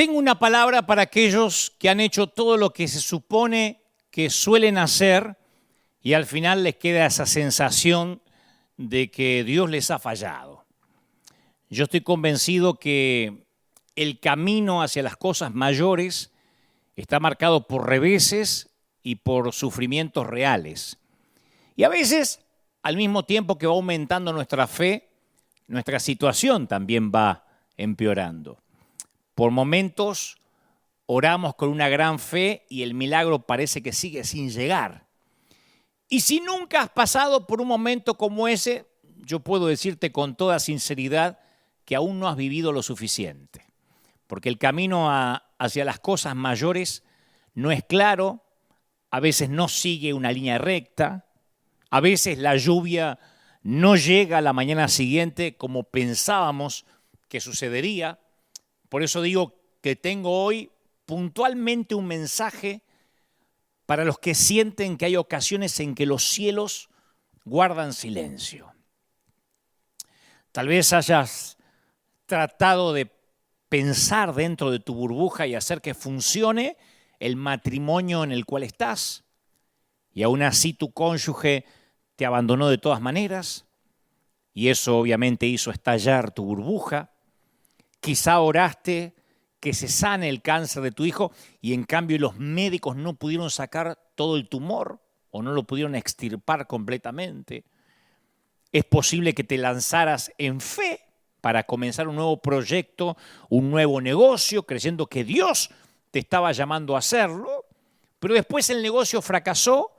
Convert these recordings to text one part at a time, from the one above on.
Tengo una palabra para aquellos que han hecho todo lo que se supone que suelen hacer y al final les queda esa sensación de que Dios les ha fallado. Yo estoy convencido que el camino hacia las cosas mayores está marcado por reveses y por sufrimientos reales. Y a veces, al mismo tiempo que va aumentando nuestra fe, nuestra situación también va empeorando. Por momentos oramos con una gran fe y el milagro parece que sigue sin llegar. Y si nunca has pasado por un momento como ese, yo puedo decirte con toda sinceridad que aún no has vivido lo suficiente. Porque el camino hacia las cosas mayores no es claro, a veces no sigue una línea recta, a veces la lluvia no llega a la mañana siguiente como pensábamos que sucedería. Por eso digo que tengo hoy puntualmente un mensaje para los que sienten que hay ocasiones en que los cielos guardan silencio. Tal vez hayas tratado de pensar dentro de tu burbuja y hacer que funcione el matrimonio en el cual estás, y aún así tu cónyuge te abandonó de todas maneras, y eso obviamente hizo estallar tu burbuja. Quizá oraste que se sane el cáncer de tu hijo y en cambio los médicos no pudieron sacar todo el tumor o no lo pudieron extirpar completamente. Es posible que te lanzaras en fe para comenzar un nuevo proyecto, un nuevo negocio, creyendo que Dios te estaba llamando a hacerlo, pero después el negocio fracasó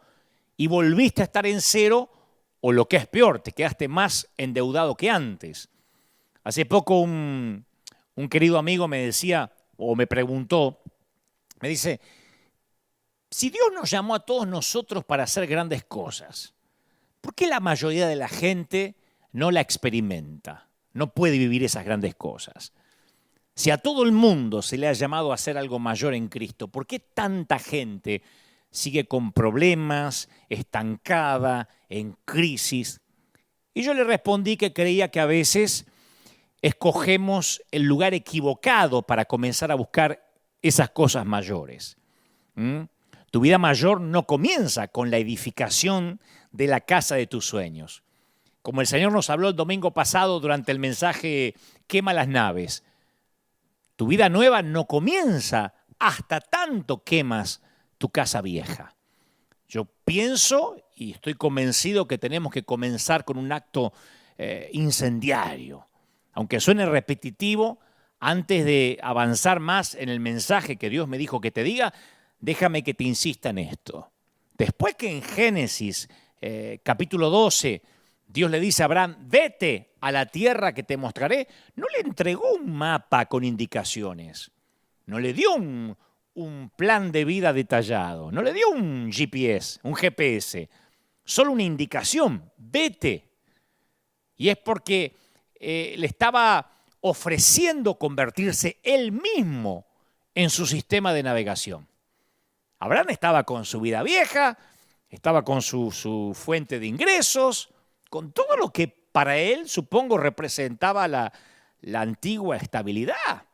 y volviste a estar en cero, o lo que es peor, te quedaste más endeudado que antes. Hace poco un querido amigo me decía, o me preguntó, me dice, si Dios nos llamó a todos nosotros para hacer grandes cosas, ¿por qué la mayoría de la gente no la experimenta? No puede vivir esas grandes cosas. Si a todo el mundo se le ha llamado a hacer algo mayor en Cristo, ¿por qué tanta gente sigue con problemas, estancada, en crisis? Y yo le respondí que creía que a veces escogemos el lugar equivocado para comenzar a buscar esas cosas mayores. Tu vida mayor no comienza con la edificación de la casa de tus sueños. Como el Señor nos habló el domingo pasado durante el mensaje Quema las naves, tu vida nueva no comienza hasta tanto quemas tu casa vieja. Yo pienso y estoy convencido que tenemos que comenzar con un acto incendiario. Aunque suene repetitivo, antes de avanzar más en el mensaje que Dios me dijo que te diga, déjame que te insista en esto. Después que en Génesis capítulo 12, Dios le dice a Abraham, vete a la tierra que te mostraré, no le entregó un mapa con indicaciones, no le dio un plan de vida detallado, no le dio un GPS, un GPS, solo una indicación, vete. Y es porque le estaba ofreciendo convertirse él mismo en su sistema de navegación. Abraham estaba con su vida vieja, estaba con su fuente de ingresos, con todo lo que para él, supongo, representaba la antigua estabilidad.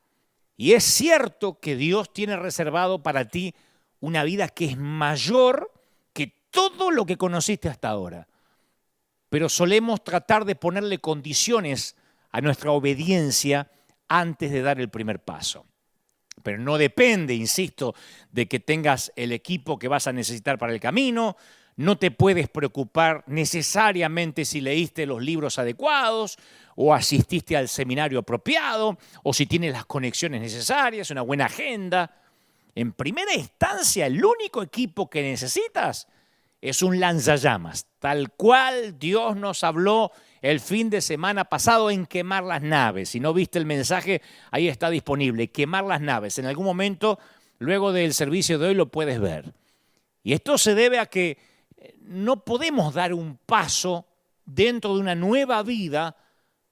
Y es cierto que Dios tiene reservado para ti una vida que es mayor que todo lo que conociste hasta ahora. Pero solemos tratar de ponerle condiciones a nuestra obediencia antes de dar el primer paso. Pero no depende, insisto, de que tengas el equipo que vas a necesitar para el camino. No te puedes preocupar necesariamente si leíste los libros adecuados o asististe al seminario apropiado o si tienes las conexiones necesarias, una buena agenda. En primera instancia, el único equipo que necesitas es un lanzallamas, tal cual Dios nos habló el fin de semana pasado en quemar las naves. Si no viste el mensaje, ahí está disponible, quemar las naves. En algún momento, luego del servicio de hoy, lo puedes ver. Y esto se debe a que no podemos dar un paso dentro de una nueva vida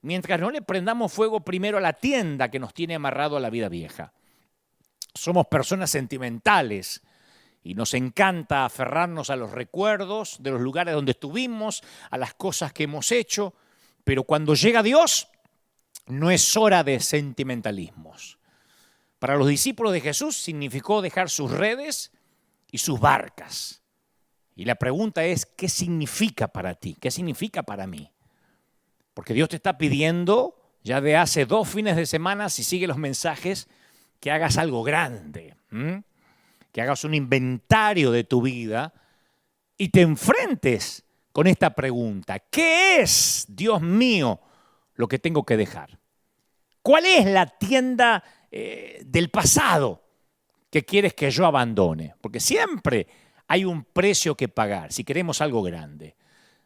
mientras no le prendamos fuego primero a la tienda que nos tiene amarrado a la vida vieja. Somos personas sentimentales y nos encanta aferrarnos a los recuerdos de los lugares donde estuvimos, a las cosas que hemos hecho, pero cuando llega Dios no es hora de sentimentalismos. Para los discípulos de Jesús significó dejar sus redes y sus barcas. Y la pregunta es, ¿qué significa para ti? ¿Qué significa para mí? Porque Dios te está pidiendo, ya de hace 2 fines de semana, si sigue los mensajes, que hagas algo grande, que hagas un inventario de tu vida y te enfrentes con esta pregunta. ¿Qué es, Dios mío, lo que tengo que dejar? ¿Cuál es la tienda del pasado que quieres que yo abandone? Porque siempre hay un precio que pagar si queremos algo grande.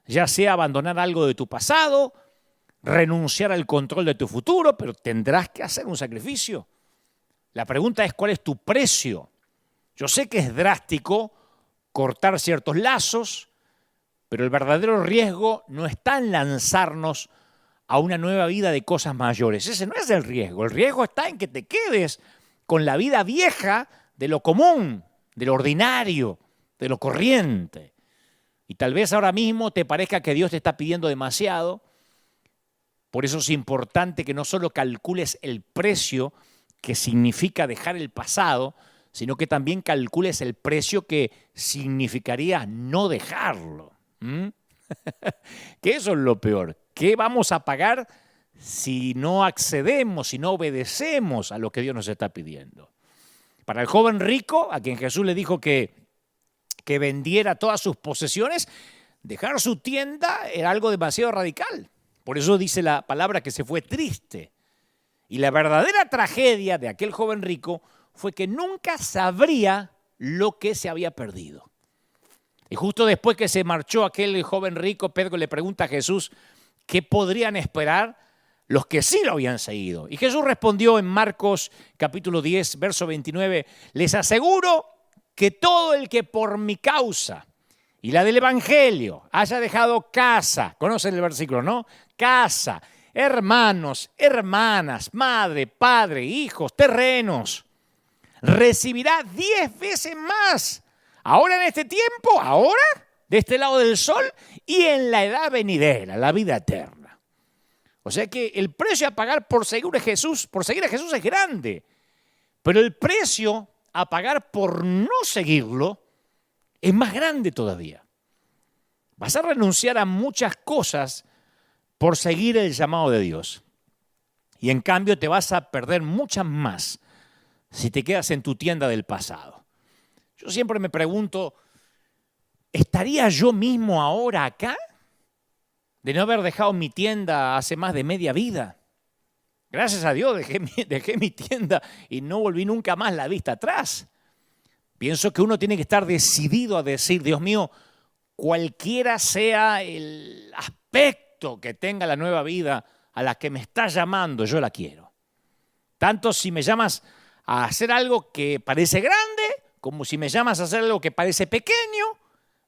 Ya sea abandonar algo de tu pasado, renunciar al control de tu futuro, pero tendrás que hacer un sacrificio. La pregunta es, ¿cuál es tu precio? Yo sé que es drástico cortar ciertos lazos, pero el verdadero riesgo no está en lanzarnos a una nueva vida de cosas mayores. Ese no es el riesgo. El riesgo está en que te quedes con la vida vieja de lo común, de lo ordinario, de lo corriente. Y tal vez ahora mismo te parezca que Dios te está pidiendo demasiado. Por eso es importante que no solo calcules el precio que significa dejar el pasado, sino que también calcules el precio que significaría no dejarlo. Que eso es lo peor. ¿Qué vamos a pagar si no accedemos, si no obedecemos a lo que Dios nos está pidiendo? Para el joven rico, a quien Jesús le dijo que vendiera todas sus posesiones, dejar su tienda era algo demasiado radical. Por eso dice la palabra que se fue triste. Y la verdadera tragedia de aquel joven rico fue que nunca sabría lo que se había perdido. Y justo después que se marchó aquel joven rico, Pedro le pregunta a Jesús qué podrían esperar los que sí lo habían seguido. Y Jesús respondió en Marcos capítulo 10, verso 29, les aseguro que todo el que por mi causa y la del Evangelio haya dejado casa, conocen el versículo, ¿no? Casa, hermanos, hermanas, madre, padre, hijos, terrenos, recibirá 10 veces más. Ahora en este tiempo, ahora, de este lado del sol, y en la edad venidera, la vida eterna. O sea que el precio a pagar por seguir a Jesús es grande. Pero el precio a pagar por no seguirlo es más grande todavía. Vas a renunciar a muchas cosas por seguir el llamado de Dios. Y en cambio te vas a perder muchas más si te quedas en tu tienda del pasado. Yo siempre me pregunto, ¿estaría yo mismo ahora acá de no haber dejado mi tienda hace más de media vida? Gracias a Dios dejé mi tienda y no volví nunca más la vista atrás. Pienso que uno tiene que estar decidido a decir, Dios mío, cualquiera sea el aspecto que tenga la nueva vida a la que me estás llamando, yo la quiero. Tanto si me llamas a hacer algo que parece grande, como si me llamas a hacer algo que parece pequeño,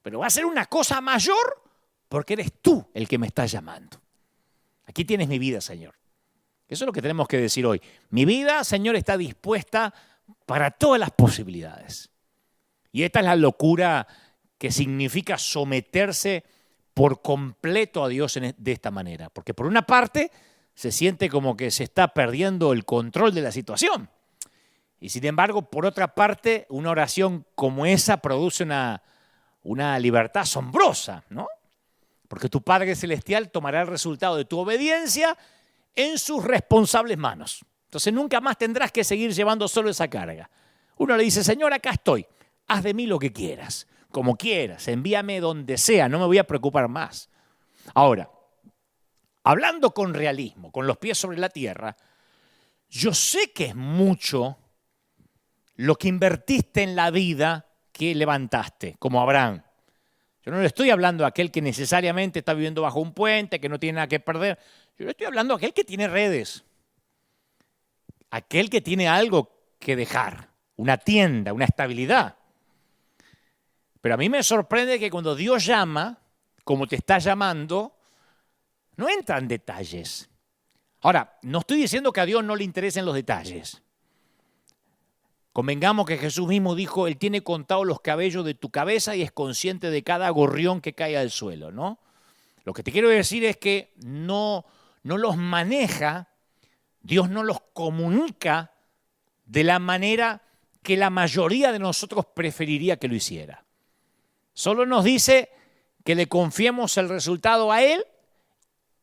pero va a ser una cosa mayor porque eres tú el que me estás llamando. Aquí tienes mi vida, Señor. Eso es lo que tenemos que decir hoy. Mi vida, Señor, está dispuesta para todas las posibilidades. Y esta es la locura que significa someterse por completo a Dios de esta manera. Porque por una parte se siente como que se está perdiendo el control de la situación. Y sin embargo, por otra parte, una oración como esa produce una libertad asombrosa, ¿no? Porque tu Padre Celestial tomará el resultado de tu obediencia en sus responsables manos. Entonces nunca más tendrás que seguir llevando solo esa carga. Uno le dice, Señor, acá estoy, haz de mí lo que quieras, como quieras, envíame donde sea, no me voy a preocupar más. Ahora, hablando con realismo, con los pies sobre la tierra, yo sé que es mucho lo que invertiste en la vida que levantaste, como Abraham. Yo no le estoy hablando a aquel que necesariamente está viviendo bajo un puente, que no tiene nada que perder. Yo le estoy hablando a aquel que tiene redes, aquel que tiene algo que dejar, una tienda, una estabilidad. Pero a mí me sorprende que cuando Dios llama, como te está llamando, no entra en detalles. Ahora, no estoy diciendo que a Dios no le interesen los detalles. Convengamos que Jesús mismo dijo, Él tiene contados los cabellos de tu cabeza y es consciente de cada gorrión que cae al suelo, ¿no? Lo que te quiero decir es que no los maneja, Dios no los comunica de la manera que la mayoría de nosotros preferiría que lo hiciera. Solo nos dice que le confiemos el resultado a Él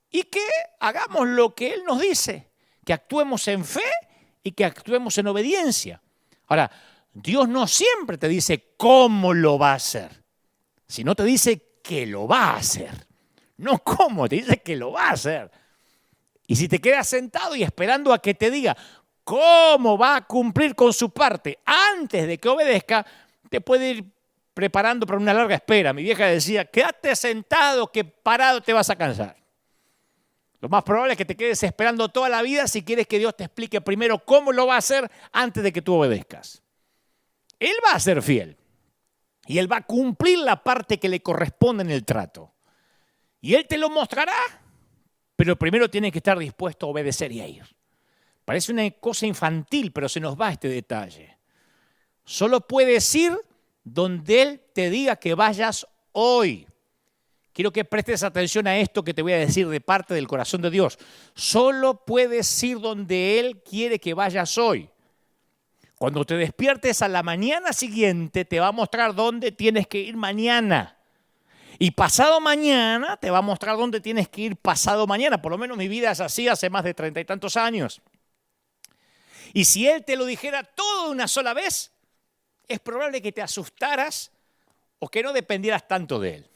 y que hagamos lo que Él nos dice, que actuemos en fe y que actuemos en obediencia. Ahora, Dios no siempre te dice cómo lo va a hacer, sino te dice que lo va a hacer. No cómo, te dice que lo va a hacer. Y si te quedas sentado y esperando a que te diga cómo va a cumplir con su parte antes de que obedezca, te puede ir preparando para una larga espera. Mi vieja decía, quédate sentado que parado te vas a cansar. Lo más probable es que te quedes esperando toda la vida si quieres que Dios te explique primero cómo lo va a hacer antes de que tú obedezcas. Él va a ser fiel y Él va a cumplir la parte que le corresponde en el trato. Y Él te lo mostrará, pero primero tienes que estar dispuesto a obedecer y a ir. Parece una cosa infantil, pero se nos va este detalle. Solo puedes ir donde Él te diga que vayas hoy. Quiero que prestes atención a esto que te voy a decir de parte del corazón de Dios. Solo puedes ir donde Él quiere que vayas hoy. Cuando te despiertes a la mañana siguiente, te va a mostrar dónde tienes que ir mañana. Y pasado mañana te va a mostrar dónde tienes que ir pasado mañana. Por lo menos mi vida es así hace más de 30 y tantos años. Y si Él te lo dijera todo de una sola vez, es probable que te asustaras o que no dependieras tanto de Él.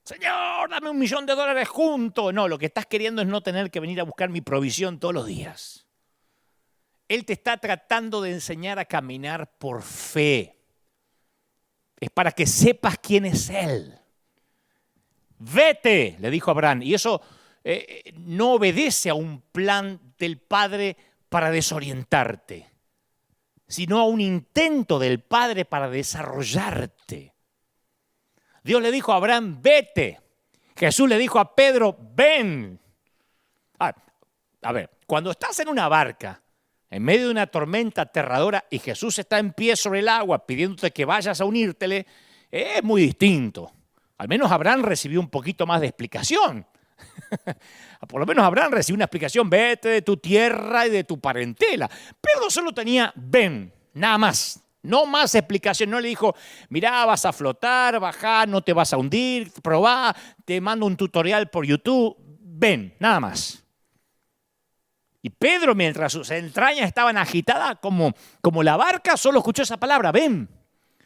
Señor, dame $1.000.000 juntos. No, lo que estás queriendo es no tener que venir a buscar mi provisión todos los días. Él te está tratando de enseñar a caminar por fe. Es para que sepas quién es Él. Vete, le dijo Abraham. Y eso no obedece a un plan del Padre para desorientarte, sino a un intento del Padre para desarrollarte. Dios le dijo a Abraham, vete. Jesús le dijo a Pedro, ven. A ver, cuando estás en una barca, en medio de una tormenta aterradora y Jesús está en pie sobre el agua pidiéndote que vayas a unírtele, es muy distinto. Al menos Abraham recibió un poquito más de explicación. Por lo menos Abraham recibió una explicación, vete de tu tierra y de tu parentela. Pedro solo tenía ven, nada más. No más explicación, no le dijo, mirá, vas a flotar, bajá, no te vas a hundir, probá, te mando un tutorial por YouTube, ven, nada más. Y Pedro, mientras sus entrañas estaban agitadas como la barca, solo escuchó esa palabra, ven.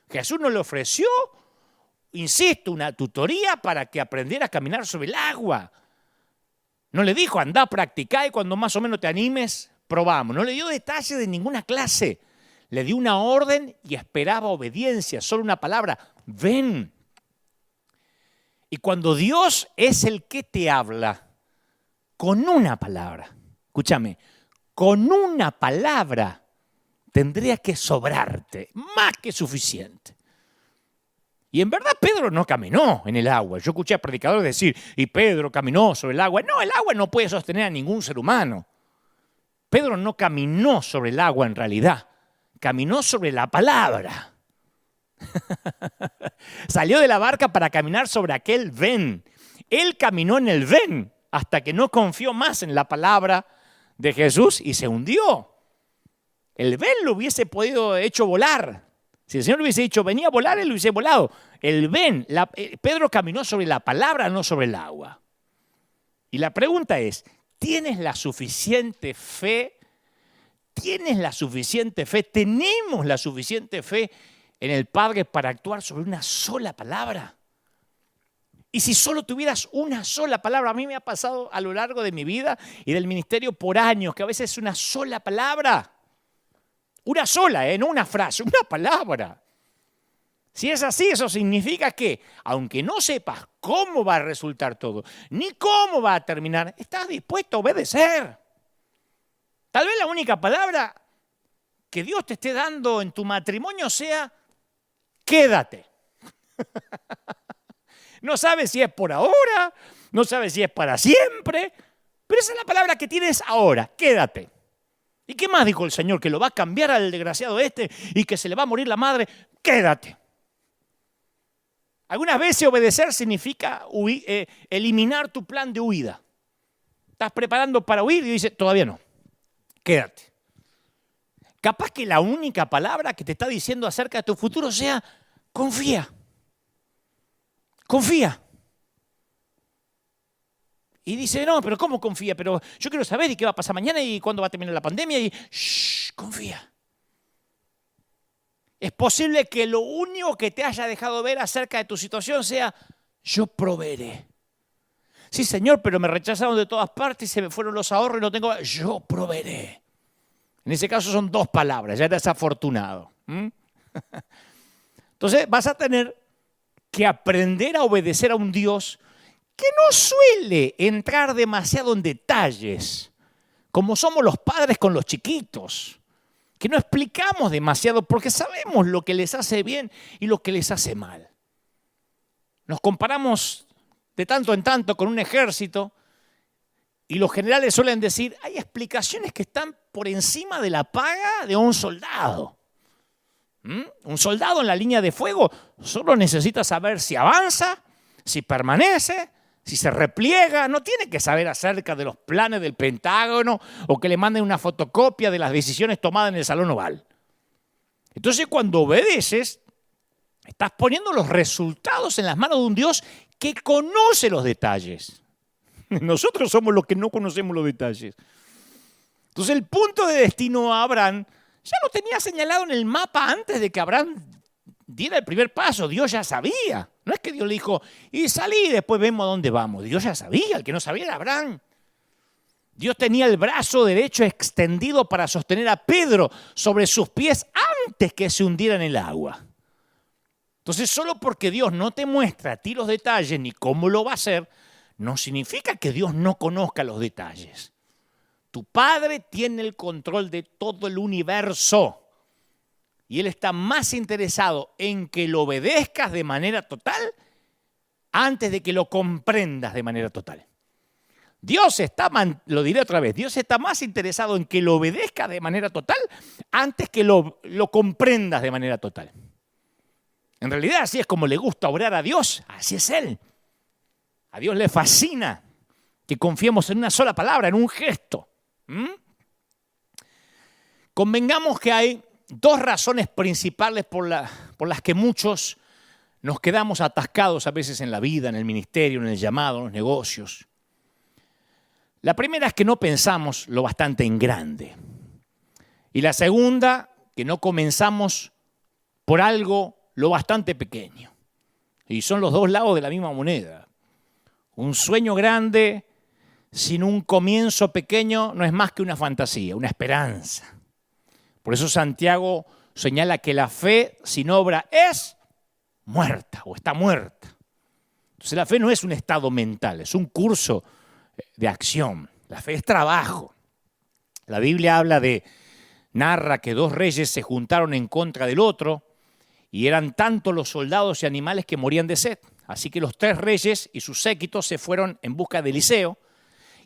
Jesús no le ofreció, insisto, una tutoría para que aprendiera a caminar sobre el agua. No le dijo, andá, practicá y cuando más o menos te animes, probamos. No le dio detalles de ninguna clase. Le dio una orden y esperaba obediencia, solo una palabra, ven. Y cuando Dios es el que te habla, con una palabra, escúchame, con una palabra tendría que sobrarte, más que suficiente. Y en verdad Pedro no caminó en el agua. Yo escuché a predicadores decir, y Pedro caminó sobre el agua. No, el agua no puede sostener a ningún ser humano. Pedro no caminó sobre el agua en realidad. Caminó sobre la palabra. Salió de la barca para caminar sobre aquel ven. Él caminó en el ven hasta que no confió más en la palabra de Jesús y se hundió. El ven lo hubiese podido hecho volar. Si el Señor le hubiese dicho, venía a volar, él lo hubiese volado. El ven, Pedro caminó sobre la palabra, no sobre el agua. Y la pregunta es, ¿tienes la suficiente fe? ¿Tienes la suficiente fe? ¿Tenemos la suficiente fe en el Padre para actuar sobre una sola palabra? Y si solo tuvieras una sola palabra, a mí me ha pasado a lo largo de mi vida y del ministerio por años, que a veces es una sola palabra. Una sola, no una frase, una palabra. Si es así, eso significa que, aunque no sepas cómo va a resultar todo, ni cómo va a terminar, estás dispuesto a obedecer. Tal vez la única palabra que Dios te esté dando en tu matrimonio sea, quédate. No sabes si es por ahora, no sabes si es para siempre, pero esa es la palabra que tienes ahora, quédate. ¿Y qué más dijo el Señor? Que lo va a cambiar al desgraciado este y que se le va a morir la madre. Quédate. Algunas veces obedecer significa eliminar tu plan de huida. Estás preparando para huir y dices, todavía no. Quédate. Capaz que la única palabra que te está diciendo acerca de tu futuro sea confía. Confía. Y dice, no, pero ¿cómo confía? Pero yo quiero saber y qué va a pasar mañana y cuándo va a terminar la pandemia y confía. Es posible que lo único que te haya dejado ver acerca de tu situación sea, yo proveeré. Sí, Señor, pero me rechazaron de todas partes y se me fueron los ahorros y no tengo... Yo proveeré. En ese caso son 2 palabras, ya eres afortunado. Entonces vas a tener que aprender a obedecer a un Dios que no suele entrar demasiado en detalles, como somos los padres con los chiquitos, que no explicamos demasiado porque sabemos lo que les hace bien y lo que les hace mal. Nos comparamos de tanto en tanto con un ejército y los generales suelen decir, hay explicaciones que están por encima de la paga de un soldado. Un soldado en la línea de fuego solo necesita saber si avanza, si permanece, si se repliega. No tiene que saber acerca de los planes del Pentágono o que le manden una fotocopia de las decisiones tomadas en el Salón Oval. Entonces, cuando obedeces, estás poniendo los resultados en las manos de un Dios que conoce los detalles. Nosotros somos los que no conocemos los detalles. Entonces, el punto de destino a Abraham ya lo tenía señalado en el mapa antes de que Abraham diera el primer paso. Dios ya sabía. No es que Dios le dijo, y salí y después vemos a dónde vamos. Dios ya sabía, el que no sabía era Abraham. Dios tenía el brazo derecho extendido para sostener a Pedro sobre sus pies antes que se hundiera en el agua. Entonces, solo porque Dios no te muestra a ti los detalles ni cómo lo va a hacer, no significa que Dios no conozca los detalles. Tu Padre tiene el control de todo el universo y Él está más interesado en que lo obedezcas de manera total antes de que lo comprendas de manera total. Dios está, lo diré otra vez, Dios está más interesado en que lo obedezcas de manera total antes que lo comprendas de manera total. En realidad así es como le gusta obrar a Dios, así es Él. A Dios le fascina que confiemos en una sola palabra, en un gesto. Convengamos que hay 2 razones principales por las que muchos nos quedamos atascados a veces en la vida, en el ministerio, en el llamado, en los negocios. La primera es que no pensamos lo bastante en grande. Y la segunda, que no comenzamos por algo lo bastante pequeño. Y son los 2 lados de la misma moneda. Un sueño grande sin un comienzo pequeño no es más que una fantasía, una esperanza. Por eso Santiago señala que la fe sin obra es muerta o está muerta. Entonces la fe no es un estado mental, es un curso de acción. La fe es trabajo. La Biblia narra que 2 reyes se juntaron en contra del otro y eran tantos los soldados y animales que morían de sed. Así que los 3 reyes y sus séquitos se fueron en busca de Eliseo.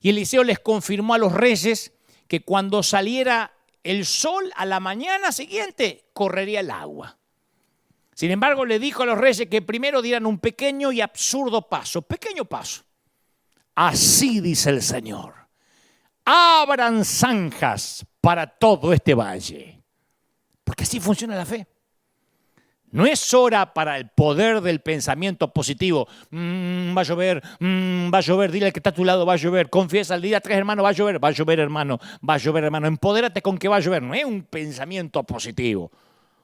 Y Eliseo les confirmó a los reyes que cuando saliera el sol a la mañana siguiente correría el agua. Sin embargo, le dijo a los reyes que primero dieran un pequeño y absurdo paso. Pequeño paso. Así dice el Señor. Abran zanjas para todo este valle. Porque así funciona la fe. No es hora para el poder del pensamiento positivo. Va a llover, dile al que está a tu lado, va a llover. Confiesa al día 3, hermano, va a llover, hermano, va a llover, hermano. Empodérate con que va a llover. No es un pensamiento positivo.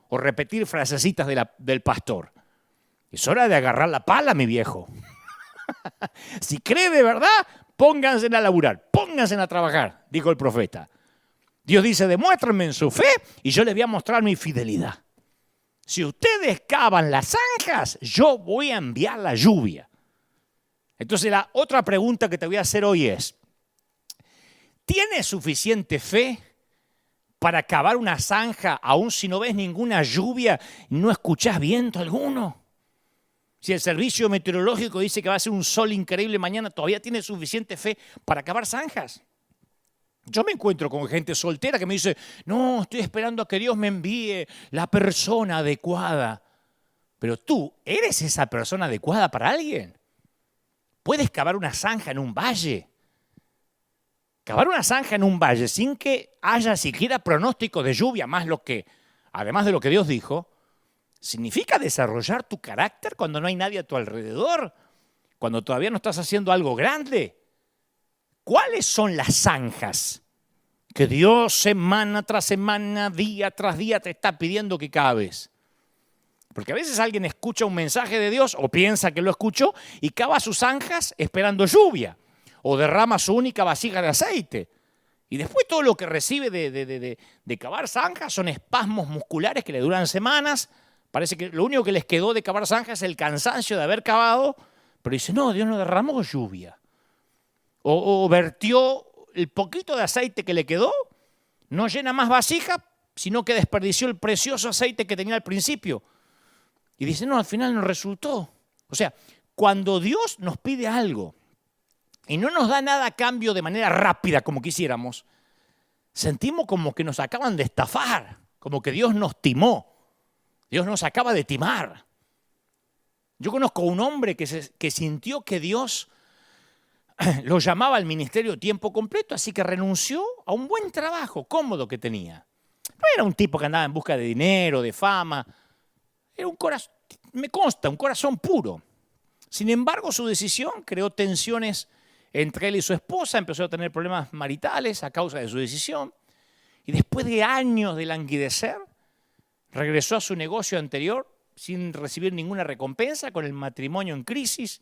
O repetir frasecitas del pastor. Es hora de agarrar la pala, mi viejo. Si cree de verdad, pónganse a laburar, pónganse a trabajar, dijo el profeta. Dios dice, demuéstrenme en su fe y yo les voy a mostrar mi fidelidad. Si ustedes cavan las zanjas, yo voy a enviar la lluvia. Entonces la otra pregunta que te voy a hacer hoy es, ¿tienes suficiente fe para cavar una zanja aún si no ves ninguna lluvia y no escuchás viento alguno? Si el servicio meteorológico dice que va a ser un sol increíble mañana, ¿todavía tienes suficiente fe para cavar zanjas? Yo me encuentro con gente soltera que me dice, no, estoy esperando a que Dios me envíe la persona adecuada. Pero tú, ¿eres esa persona adecuada para alguien? ¿Puedes cavar una zanja en un valle? Cavar una zanja en un valle sin que haya siquiera pronóstico de lluvia, además de lo que Dios dijo, significa desarrollar tu carácter cuando no hay nadie a tu alrededor, cuando todavía no estás haciendo algo grande. ¿Cuáles son las zanjas que Dios semana tras semana, día tras día te está pidiendo que caves? Porque a veces alguien escucha un mensaje de Dios o piensa que lo escuchó y cava sus zanjas esperando lluvia o derrama su única vasija de aceite. Y después todo lo que recibe de cavar zanjas son espasmos musculares que le duran semanas. Parece que lo único que les quedó de cavar zanjas es el cansancio de haber cavado, pero dice, no, Dios no derramó lluvia. O vertió el poquito de aceite que le quedó, no llena más vasija, sino que desperdició el precioso aceite que tenía al principio. Y dice, no, al final no resultó. O sea, cuando Dios nos pide algo y no nos da nada a cambio de manera rápida como quisiéramos, sentimos como que nos acaban de estafar, como que Dios nos timó. Dios nos acaba de timar. Yo conozco a un hombre que sintió que Dios lo llamaba al ministerio tiempo completo, así que renunció a un buen trabajo cómodo que tenía. No era un tipo que andaba en busca de dinero, de fama. Era un corazón, me consta, un corazón puro. Sin embargo, su decisión creó tensiones entre él y su esposa, empezó a tener problemas maritales a causa de su decisión. Y después de años de languidecer, regresó a su negocio anterior sin recibir ninguna recompensa, con el matrimonio en crisis,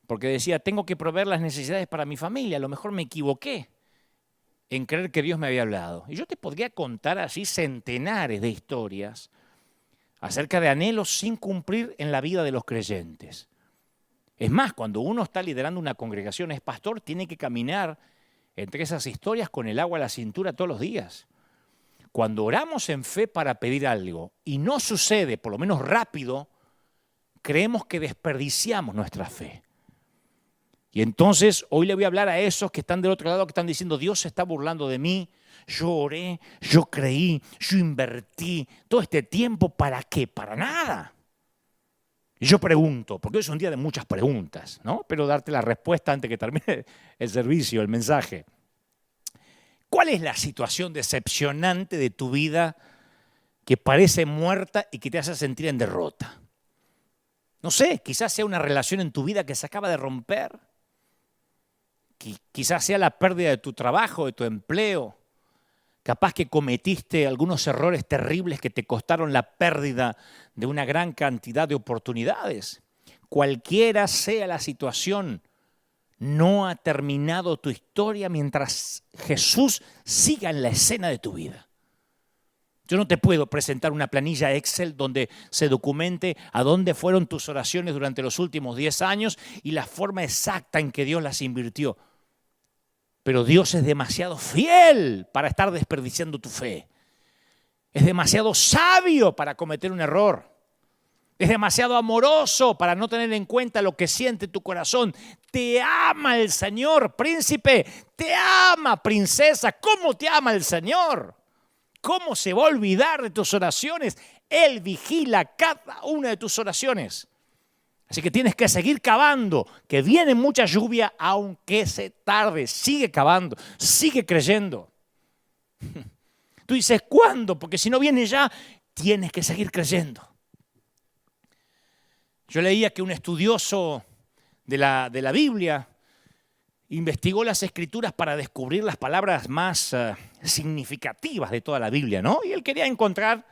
porque decía, tengo que proveer las necesidades para mi familia, a lo mejor me equivoqué en creer que Dios me había hablado. Y yo te podría contar así centenares de historias acerca de anhelos sin cumplir en la vida de los creyentes. Es más, cuando uno está liderando una congregación, es pastor, tiene que caminar entre esas historias con el agua a la cintura todos los días. Cuando oramos en fe para pedir algo y no sucede, por lo menos rápido, creemos que desperdiciamos nuestra fe. Y entonces hoy le voy a hablar a esos que están del otro lado, que están diciendo, Dios se está burlando de mí, yo oré, yo creí, yo invertí todo este tiempo, ¿para qué? Para nada. Y yo pregunto, porque hoy es un día de muchas preguntas, ¿no? Pero darte la respuesta antes que termine el servicio, el mensaje. ¿Cuál es la situación decepcionante de tu vida que parece muerta y que te hace sentir en derrota? No sé, quizás sea una relación en tu vida que se acaba de romper. Quizás sea la pérdida de tu trabajo, de tu empleo. Capaz que cometiste algunos errores terribles que te costaron la pérdida de una gran cantidad de oportunidades. Cualquiera sea la situación, no ha terminado tu historia mientras Jesús siga en la escena de tu vida. Yo no te puedo presentar una planilla Excel donde se documente a dónde fueron tus oraciones durante los últimos 10 años y la forma exacta en que Dios las invirtió. Pero Dios es demasiado fiel para estar desperdiciando tu fe. Es demasiado sabio para cometer un error. Es demasiado amoroso para no tener en cuenta lo que siente tu corazón. Te ama el Señor, príncipe. Te ama, princesa. ¿Cómo te ama el Señor? ¿Cómo se va a olvidar de tus oraciones? Él vigila cada una de tus oraciones. Así que tienes que seguir cavando, que viene mucha lluvia, aunque se tarde. Sigue cavando, sigue creyendo. Tú dices, ¿cuándo? Porque si no viene ya, tienes que seguir creyendo. Yo leía que un estudioso de la Biblia investigó las Escrituras para descubrir las palabras más significativas de toda la Biblia, ¿no? Y él quería encontrar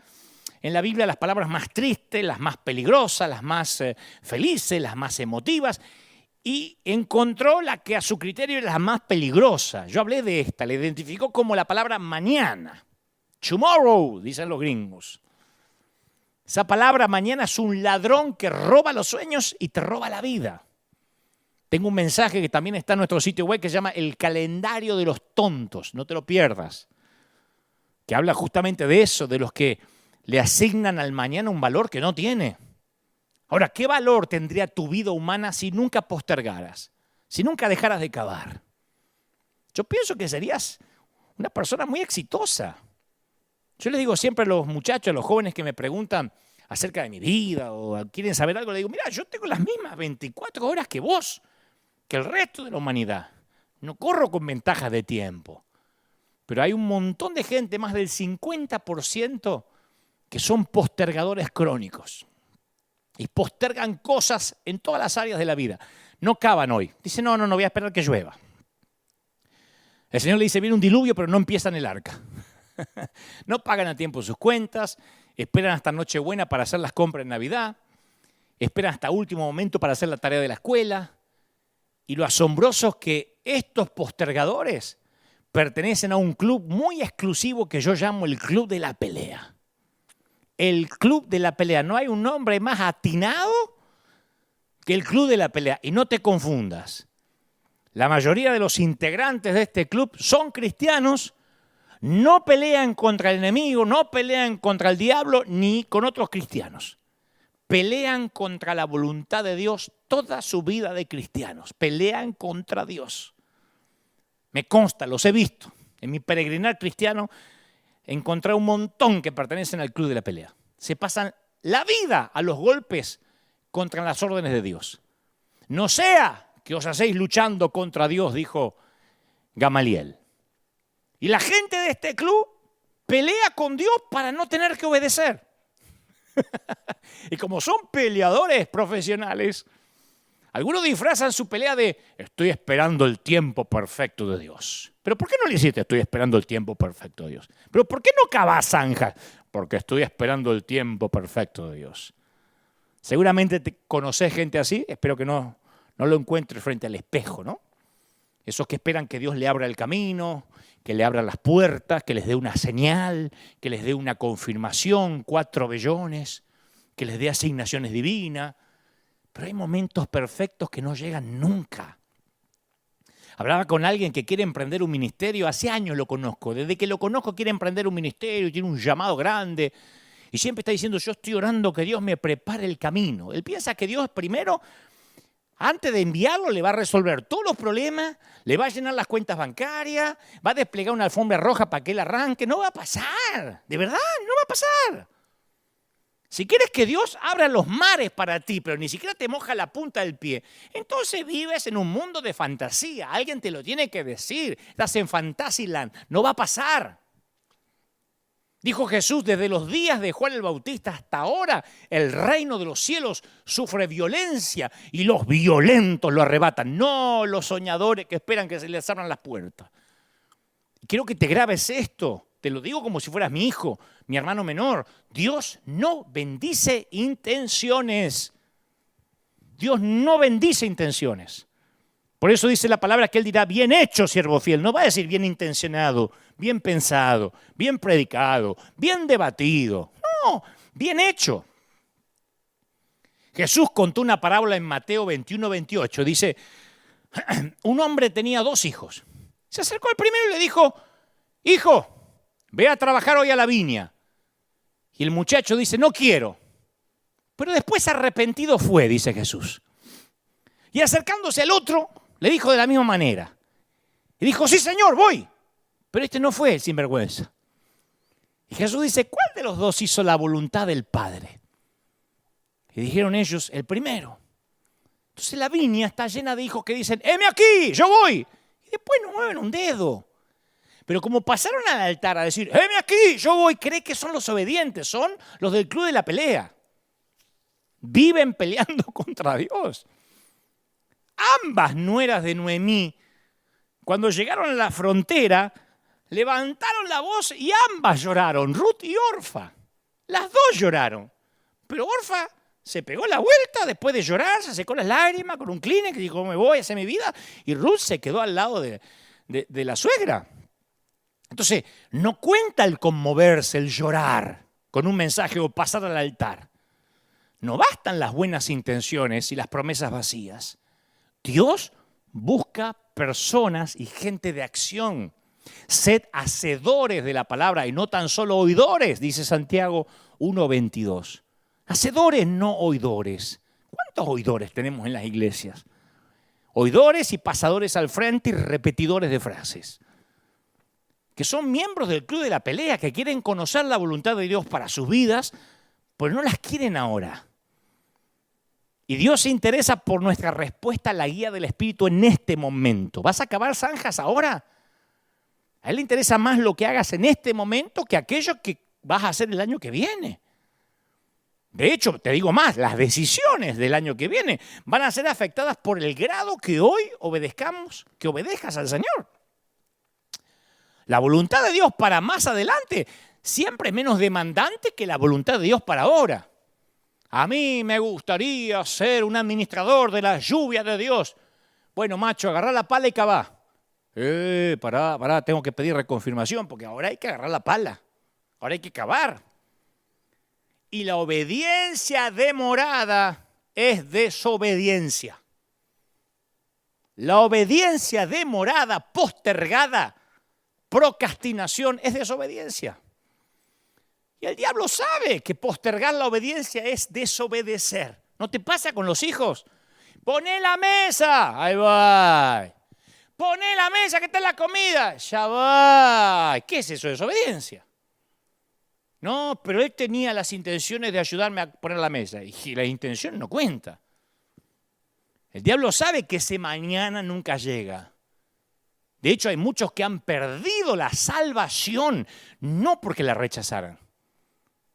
en la Biblia las palabras más tristes, las más peligrosas, las más felices, las más emotivas, y encontró la que a su criterio era la más peligrosa. Yo hablé de esta, la identificó como la palabra mañana. Tomorrow, dicen los gringos. Esa palabra mañana es un ladrón que roba los sueños y te roba la vida. Tengo un mensaje que también está en nuestro sitio web que se llama El calendario de los tontos, no te lo pierdas, que habla justamente de eso, de los que le asignan al mañana un valor que no tiene. Ahora, ¿qué valor tendría tu vida humana si nunca postergaras, si nunca dejaras de cavar? Yo pienso que serías una persona muy exitosa. Yo les digo siempre a los muchachos, a los jóvenes que me preguntan acerca de mi vida o quieren saber algo, les digo, mira, yo tengo las mismas 24 horas que vos, que el resto de la humanidad. No corro con ventajas de tiempo. Pero hay un montón de gente, más del 50%, que son postergadores crónicos. Y postergan cosas en todas las áreas de la vida. No cavan hoy. Dicen, no, voy a esperar que llueva. El Señor le dice, viene un diluvio, pero no empiezan el arca. No pagan a tiempo sus cuentas, esperan hasta Nochebuena para hacer las compras en Navidad, esperan hasta último momento para hacer la tarea de la escuela. Y lo asombroso es que estos postergadores pertenecen a un club muy exclusivo que yo llamo el Club de la Pelea. El Club de la Pelea. No hay un nombre más atinado que el Club de la Pelea. Y no te confundas. La mayoría de los integrantes de este club son cristianos, no pelean contra el enemigo, no pelean contra el diablo ni con otros cristianos. Pelean contra la voluntad de Dios toda su vida de cristianos. Pelean contra Dios. Me consta, los he visto. En mi peregrinar cristiano encontré un montón que pertenecen al Club de la Pelea. Se pasan la vida a los golpes contra las órdenes de Dios. No sea que os hacéis luchando contra Dios, dijo Gamaliel. Y la gente de este club pelea con Dios para no tener que obedecer. Y como son peleadores profesionales, algunos disfrazan su pelea de estoy esperando el tiempo perfecto de Dios. ¿Pero por qué no le hiciste estoy esperando el tiempo perfecto de Dios? ¿Pero por qué no cavas zanjas? Porque estoy esperando el tiempo perfecto de Dios. Seguramente te conoces gente así, espero que no lo encuentres frente al espejo, ¿no? Esos que esperan que Dios le abra el camino, que le abra las puertas, que les dé una señal, que les dé una confirmación, 4 vellones, que les dé asignaciones divinas. Pero hay momentos perfectos que no llegan nunca. Hablaba con alguien que quiere emprender un ministerio, hace años lo conozco, desde que lo conozco quiere emprender un ministerio, tiene un llamado grande y siempre está diciendo yo estoy orando que Dios me prepare el camino. Él piensa que Dios primero, antes de enviarlo, le va a resolver todos los problemas, le va a llenar las cuentas bancarias, va a desplegar una alfombra roja para que él arranque. No va a pasar, de verdad, no va a pasar. Si quieres que Dios abra los mares para ti, pero ni siquiera te moja la punta del pie, entonces vives en un mundo de fantasía. Alguien te lo tiene que decir. Estás en Fantasyland. No va a pasar. Dijo Jesús, desde los días de Juan el Bautista hasta ahora, el reino de los cielos sufre violencia y los violentos lo arrebatan. No los soñadores que esperan que se les abran las puertas. Quiero que te grabes esto. Te lo digo como si fueras mi hijo, mi hermano menor. Dios no bendice intenciones. Dios no bendice intenciones. Por eso dice la palabra que Él dirá, bien hecho, siervo fiel. No va a decir bien intencionado, bien pensado, bien predicado, bien debatido. No, bien hecho. Jesús contó una parábola en Mateo 21-28. Dice, un hombre tenía 2 hijos. Se acercó al primero y le dijo, hijo, ve a trabajar hoy a la viña. Y el muchacho dice, no quiero. Pero después arrepentido fue, dice Jesús. Y acercándose al otro, le dijo de la misma manera. Y dijo, sí señor, voy. Pero este no fue el sinvergüenza. Y Jesús dice, ¿cuál de los 2 hizo la voluntad del Padre? Y dijeron ellos, el primero. Entonces la viña está llena de hijos que dicen, ¡heme aquí, yo voy! Y después no mueven un dedo. Pero como pasaron al altar a decir, ¡heme aquí, yo voy! Cree que son los obedientes, son los del club de la pelea. Viven peleando contra Dios. Ambas nueras de Noemí, cuando llegaron a la frontera, levantaron la voz y ambas lloraron, Ruth y Orfa. Las 2 lloraron. Pero Orfa se pegó la vuelta después de llorar, se secó las lágrimas con un Kleenex y dijo, me voy a hacer mi vida. Y Ruth se quedó al lado de la suegra. Entonces, no cuenta el conmoverse, el llorar con un mensaje o pasar al altar. No bastan las buenas intenciones y las promesas vacías. Dios busca personas y gente de acción. Sed hacedores de la palabra y no tan solo oidores, dice Santiago 1:22. Hacedores, no oidores. ¿Cuántos oidores tenemos en las iglesias? Oidores y pasadores al frente y repetidores de frases. Que son miembros del club de la pelea, que quieren conocer la voluntad de Dios para sus vidas, pero no las quieren ahora. Y Dios se interesa por nuestra respuesta a la guía del Espíritu en este momento. ¿Vas a cavar zanjas ahora? A Él le interesa más lo que hagas en este momento que aquello que vas a hacer el año que viene. De hecho, te digo más, las decisiones del año que viene van a ser afectadas por el grado que hoy obedezcas al Señor. La voluntad de Dios para más adelante siempre es menos demandante que la voluntad de Dios para ahora. A mí me gustaría ser un administrador de la lluvia de Dios. Bueno, macho, agarrá la pala y cavá. Pará, tengo que pedir reconfirmación porque ahora hay que agarrar la pala. Ahora hay que cavar. Y la obediencia demorada es desobediencia. La obediencia demorada, postergada, procrastinación es desobediencia. Y el diablo sabe que postergar la obediencia es desobedecer. ¿No te pasa con los hijos? Poné la mesa, ahí va. Poné la mesa que está en la comida, ya va. ¿Qué es eso? Desobediencia. No, pero él tenía las intenciones de ayudarme a poner la mesa. Y la intención no cuenta. El diablo sabe que ese mañana nunca llega. De hecho, hay muchos que han perdido la salvación, no porque la rechazaran,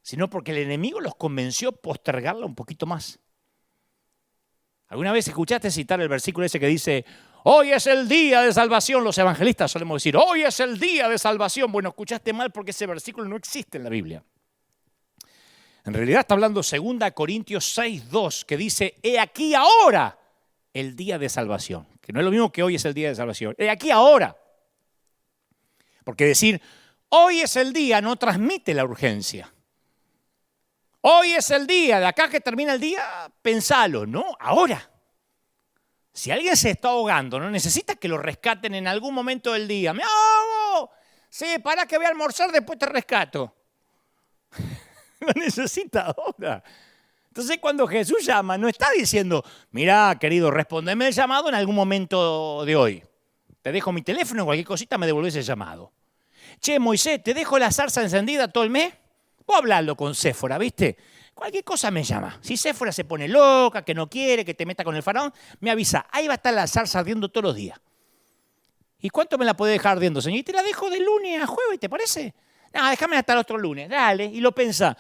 sino porque el enemigo los convenció a postergarla un poquito más. ¿Alguna vez escuchaste citar el versículo ese que dice, hoy es el día de salvación? Los evangelistas solemos decir, hoy es el día de salvación. Bueno, escuchaste mal porque ese versículo no existe en la Biblia. En realidad está hablando 2 Corintios 6:2, que dice, he aquí ahora el día de salvación. Que no es lo mismo que hoy es el día de salvación. He aquí ahora. Porque decir, hoy es el día no transmite la urgencia. Hoy es el día, de acá que termina el día, pensalo, ¿no? Ahora. Si alguien se está ahogando, no necesita que lo rescaten en algún momento del día. ¡Me ahogo! Sí, para que voy a almorzar, después te rescato. Lo necesita ahora. Entonces cuando Jesús llama, no está diciendo, mira, querido, respondeme el llamado en algún momento de hoy. Te dejo mi teléfono, cualquier cosita me devolvés el llamado. Che, Moisés, ¿te dejo la zarza encendida todo el mes? Vos hablalo con Séfora, ¿viste? Cualquier cosa me llama. Si Séfora se pone loca, que no quiere, que te meta con el faraón, me avisa. Ahí va a estar la zarza ardiendo todos los días. ¿Y cuánto me la puede dejar ardiendo, señor? Y te la dejo de lunes a jueves, ¿te parece? No, déjame hasta el otro lunes. Dale, y lo pensá.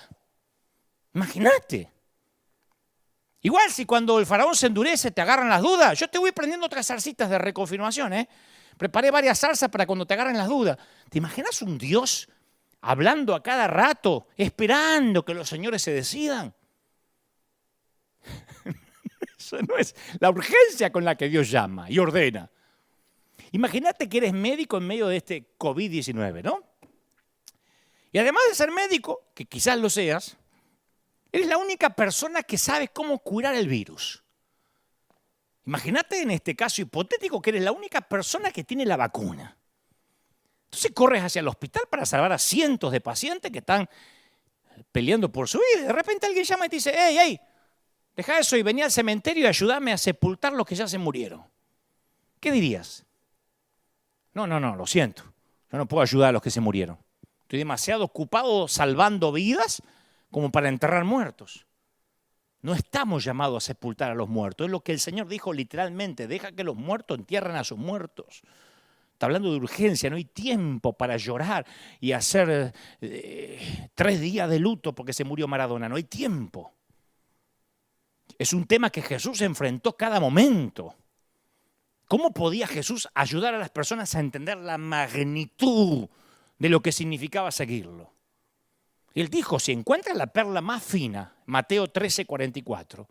Imagínate. Igual si cuando el faraón se endurece te agarran las dudas, yo te voy prendiendo otras zarcitas de reconfirmación, ¿eh? Preparé varias zarzas para cuando te agarren las dudas. ¿Te imaginas un Dios hablando a cada rato, esperando que los señores se decidan? Eso no es la urgencia con la que Dios llama y ordena. Imagínate que eres médico en medio de este COVID-19, ¿no? Y además de ser médico, que quizás lo seas, eres la única persona que sabe cómo curar el virus. Imagínate en este caso hipotético que eres la única persona que tiene la vacuna. Entonces corres hacia el hospital para salvar a cientos de pacientes que están peleando por su vida. De repente alguien llama y te dice, hey, deja eso y vení al cementerio y ayúdame a sepultar los que ya se murieron. ¿Qué dirías? No, lo siento. Yo no puedo ayudar a los que se murieron. Estoy demasiado ocupado salvando vidas como para enterrar muertos. No estamos llamados a sepultar a los muertos. Es lo que el Señor dijo literalmente. Deja que los muertos entierren a sus muertos. Está hablando de urgencia. No hay tiempo para llorar y hacer 3 días de luto porque se murió Maradona. No hay tiempo. Es un tema que Jesús enfrentó cada momento. ¿Cómo podía Jesús ayudar a las personas a entender la magnitud de lo que significaba seguirlo? Él dijo, si encuentras la perla más fina, Mateo 13:44,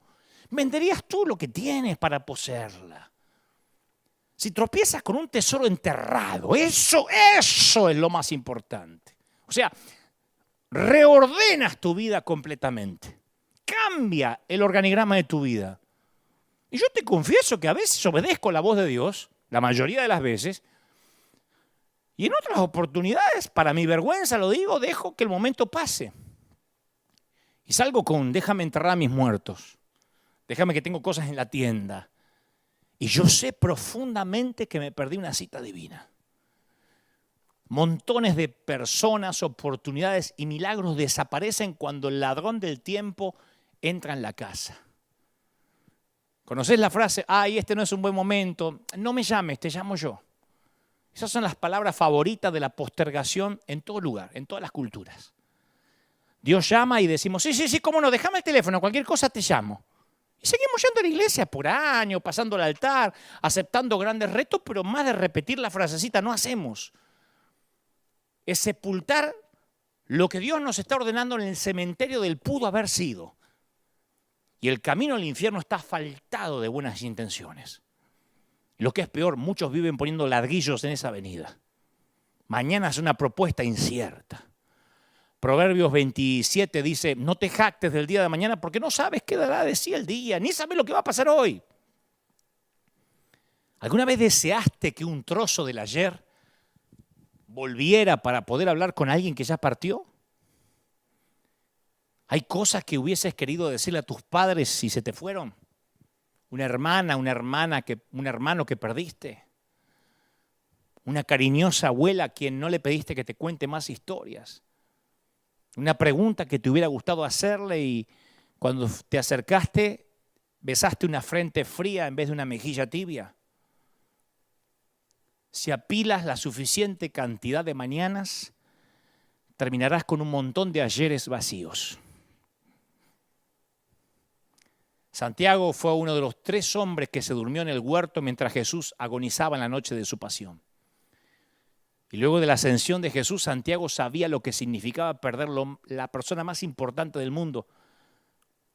venderías tú lo que tienes para poseerla. Si tropiezas con un tesoro enterrado, eso es lo más importante. O sea, reordenas tu vida completamente. Cambia el organigrama de tu vida. Y yo te confieso que a veces obedezco la voz de Dios, la mayoría de las veces, y en otras oportunidades, para mi vergüenza lo digo, dejo que el momento pase. Y salgo con, déjame enterrar a mis muertos, déjame que tengo cosas en la tienda. Y yo sé profundamente que me perdí una cita divina. Montones de personas, oportunidades y milagros desaparecen cuando el ladrón del tiempo entra en la casa. ¿Conocés la frase? Ay, este no es un buen momento. No me llames, te llamo yo. Esas son las palabras favoritas de la postergación en todo lugar, en todas las culturas. Dios llama y decimos, sí, cómo no, déjame el teléfono, cualquier cosa te llamo. Y seguimos yendo a la iglesia por años, pasando el altar, aceptando grandes retos, pero más de repetir la frasecita no hacemos. Es sepultar lo que Dios nos está ordenando en el cementerio del pudo haber sido. Y el camino al infierno está asfaltado de buenas intenciones. Lo que es peor, muchos viven poniendo ladrillos en esa avenida. Mañana es una propuesta incierta. Proverbios 27 dice, no te jactes del día de mañana porque no sabes qué dará de sí el día, ni sabes lo que va a pasar hoy. ¿Alguna vez deseaste que un trozo del ayer volviera para poder hablar con alguien que ya partió? ¿Hay cosas que hubieses querido decirle a tus padres si se te fueron? Una hermana, un hermano que perdiste. Una cariñosa abuela a quien no le pediste que te cuente más historias. Una pregunta que te hubiera gustado hacerle y cuando te acercaste besaste una frente fría en vez de una mejilla tibia. Si apilas la suficiente cantidad de mañanas, terminarás con un montón de ayeres vacíos. Santiago fue uno de los 3 hombres que se durmió en el huerto mientras Jesús agonizaba en la noche de su pasión. Y luego de la ascensión de Jesús, Santiago sabía lo que significaba perder la persona más importante del mundo.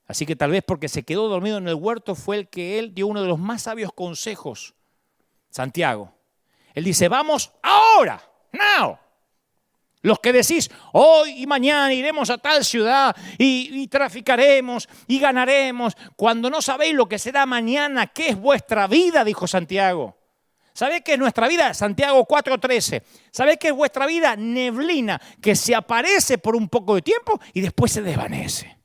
Así que tal vez porque se quedó dormido en el huerto fue el que él dio uno de los más sabios consejos. Santiago. Él dice, vamos ahora, now. Los que decís, hoy y mañana iremos a tal ciudad y traficaremos y ganaremos, cuando no sabéis lo que será mañana, ¿qué es vuestra vida? Dijo Santiago. ¿Sabéis qué es nuestra vida? Santiago 4:13. ¿Sabéis qué es vuestra vida? Neblina, que se aparece por un poco de tiempo y después se desvanece.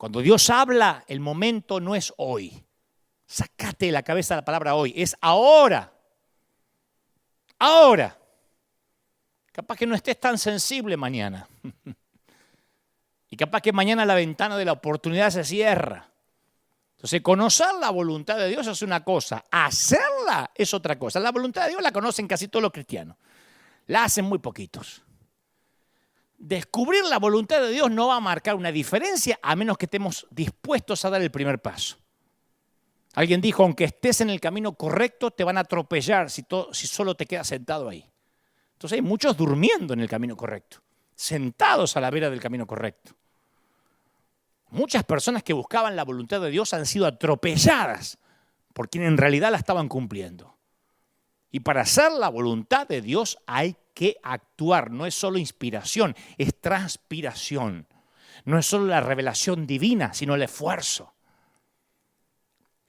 Cuando Dios habla, el momento no es hoy. Sácate de la cabeza la palabra hoy, es ahora. Ahora. Capaz que no estés tan sensible mañana. Y capaz que mañana la ventana de la oportunidad se cierra. Entonces, conocer la voluntad de Dios es una cosa, hacerla es otra cosa. La voluntad de Dios la conocen casi todos los cristianos. La hacen muy poquitos. Descubrir la voluntad de Dios no va a marcar una diferencia a menos que estemos dispuestos a dar el primer paso. Alguien dijo, aunque estés en el camino correcto, te van a atropellar si solo te quedas sentado ahí. Entonces hay muchos durmiendo en el camino correcto, sentados a la vera del camino correcto. Muchas personas que buscaban la voluntad de Dios han sido atropelladas por quien en realidad la estaban cumpliendo. Y para hacer la voluntad de Dios hay que actuar. No es solo inspiración, es transpiración. No es solo la revelación divina, sino el esfuerzo.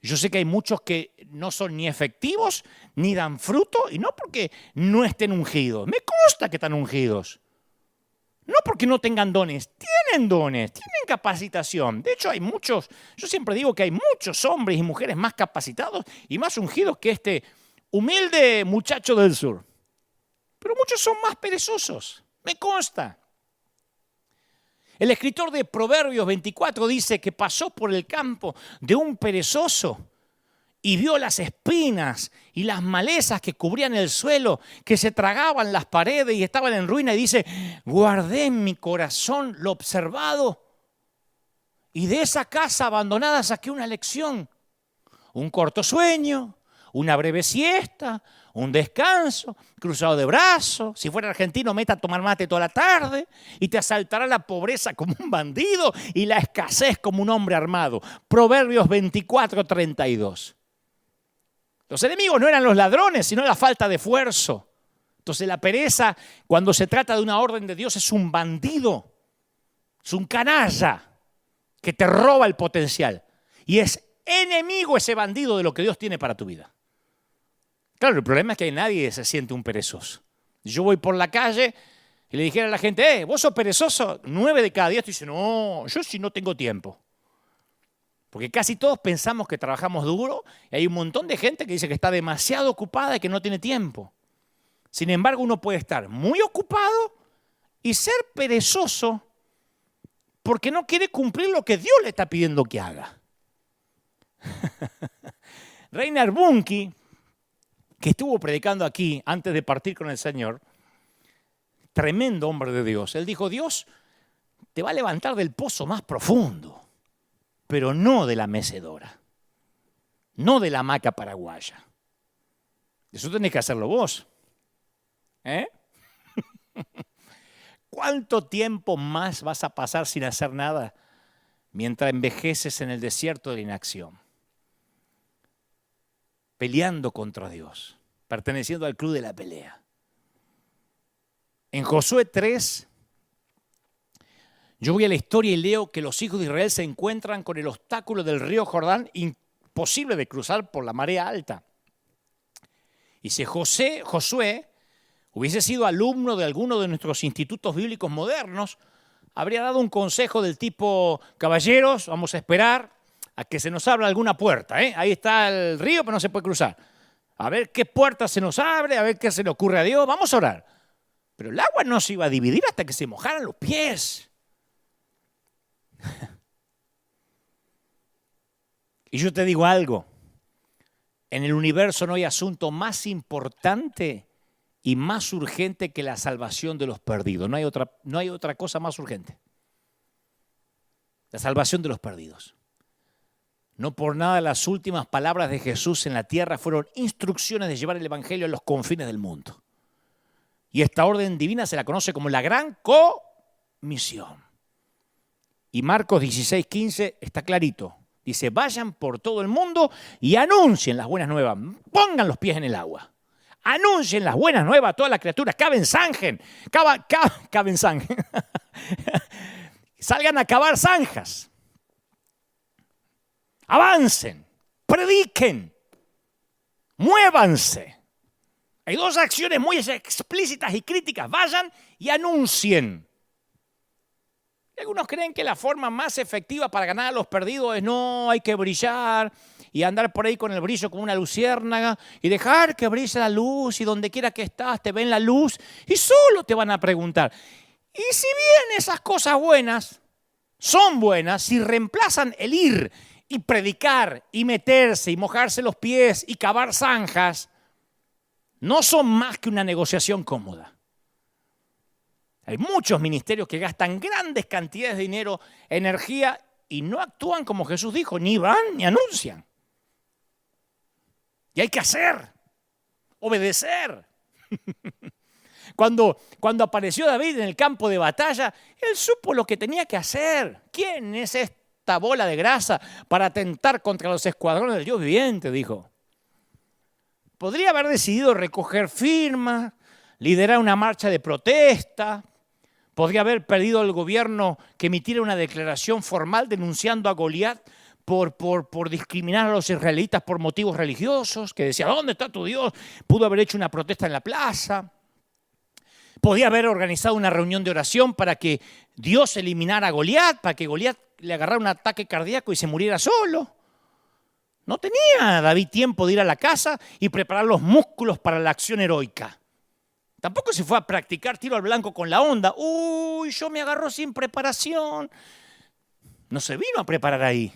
Yo sé que hay muchos que no son ni efectivos ni dan fruto, y no porque no estén ungidos. Me consta que están ungidos. No porque no tengan dones, tienen dones, tienen capacitación. De hecho, hay muchos, yo siempre digo que hay muchos hombres y mujeres más capacitados y más ungidos que este humilde muchacho del sur. Pero muchos son más perezosos, me consta. El escritor de Proverbios 24 dice que pasó por el campo de un perezoso y vio las espinas y las malezas que cubrían el suelo, que se tragaban las paredes y estaban en ruina. Y dice, guardé en mi corazón lo observado y de esa casa abandonada saqué una lección. Un corto sueño, una breve siesta, un descanso, cruzado de brazos. Si fuera argentino, meta a tomar mate toda la tarde y te asaltará la pobreza como un bandido y la escasez como un hombre armado. Proverbios 24:32. Los enemigos no eran los ladrones, sino la falta de esfuerzo. Entonces la pereza, cuando se trata de una orden de Dios, es un bandido, es un canalla que te roba el potencial. Y es enemigo ese bandido de lo que Dios tiene para tu vida. Claro, el problema es que nadie se siente un perezoso. Yo voy por la calle y le dijera a la gente, ¿vos sos perezoso? 9 de cada 10 dicen, no, yo sí no tengo tiempo. Porque casi todos pensamos que trabajamos duro y hay un montón de gente que dice que está demasiado ocupada y que no tiene tiempo. Sin embargo, uno puede estar muy ocupado y ser perezoso porque no quiere cumplir lo que Dios le está pidiendo que haga. Reinhard Bonnke, que estuvo predicando aquí antes de partir con el Señor, tremendo hombre de Dios, él dijo, Dios te va a levantar del pozo más profundo, pero no de la mecedora, no de la hamaca paraguaya. Eso tenés que hacerlo vos. ¿Cuánto tiempo más vas a pasar sin hacer nada mientras envejeces en el desierto de la inacción? Peleando contra Dios, perteneciendo al club de la pelea. En Josué 3, yo voy a la historia y leo que los hijos de Israel se encuentran con el obstáculo del río Jordán, imposible de cruzar por la marea alta. Y si Josué hubiese sido alumno de alguno de nuestros institutos bíblicos modernos, habría dado un consejo del tipo, caballeros, vamos a esperar a que se nos abra alguna puerta. Ahí está el río, pero no se puede cruzar. A ver qué puerta se nos abre, a ver qué se le ocurre a Dios, vamos a orar. Pero el agua no se iba a dividir hasta que se mojaran los pies. Y yo te digo algo, en el universo no hay asunto más importante y más urgente que la salvación de los perdidos. No hay otra cosa más urgente. La salvación de los perdidos. No por nada las últimas palabras de Jesús en la tierra fueron instrucciones de llevar el evangelio a los confines del mundo. Y esta orden divina se la conoce como la gran comisión. Y Marcos 16:15 está clarito. Dice, vayan por todo el mundo y anuncien las buenas nuevas. Pongan los pies en el agua. Anuncien las buenas nuevas a todas las criaturas. Caben zanjen. Salgan a cavar zanjas. Avancen. Prediquen. Muévanse. Hay dos acciones muy explícitas y críticas. Vayan y anuncien. Algunos creen que la forma más efectiva para ganar a los perdidos es no, hay que brillar y andar por ahí con el brillo como una luciérnaga y dejar que brille la luz y donde quiera que estás te ven la luz y solo te van a preguntar. Y si bien esas cosas buenas son buenas, si reemplazan el ir y predicar y meterse y mojarse los pies y cavar zanjas, no son más que una negociación cómoda. Hay muchos ministerios que gastan grandes cantidades de dinero, energía y no actúan como Jesús dijo, ni van ni anuncian. Y hay que hacer, obedecer. Cuando apareció David en el campo de batalla, él supo lo que tenía que hacer. ¿Quién es esta bola de grasa para atentar contra los escuadrones del Dios viviente? Dijo. Podría haber decidido recoger firmas, liderar una marcha de protesta. Podría haber pedido al gobierno que emitiera una declaración formal denunciando a Goliat por discriminar a los israelitas por motivos religiosos, que decía, ¿dónde está tu Dios? Pudo haber hecho una protesta en la plaza. Podía haber organizado una reunión de oración para que Dios eliminara a Goliat, para que Goliat le agarrara un ataque cardíaco y se muriera solo. No tenía David tiempo de ir a la casa y preparar los músculos para la acción heroica. Tampoco se fue a practicar tiro al blanco con la onda. Uy, yo me agarró sin preparación. No se vino a preparar ahí.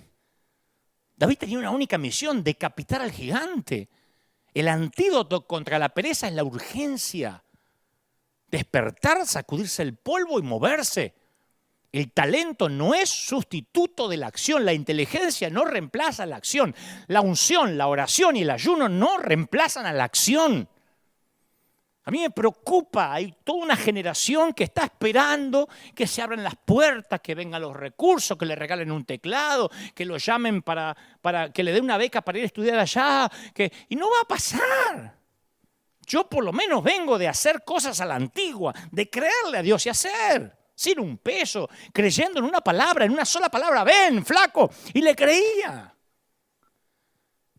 David tenía una única misión, decapitar al gigante. El antídoto contra la pereza es la urgencia. Despertar, sacudirse el polvo y moverse. El talento no es sustituto de la acción. La inteligencia no reemplaza la acción. La unción, la oración y el ayuno no reemplazan a la acción. A mí me preocupa, hay toda una generación que está esperando que se abran las puertas, que vengan los recursos, que le regalen un teclado, que lo llamen para que le den una beca para ir a estudiar allá. Y no va a pasar. Yo por lo menos vengo de hacer cosas a la antigua, de creerle a Dios y hacer, sin un peso, creyendo en una palabra, en una sola palabra. Ven, flaco, y le creía.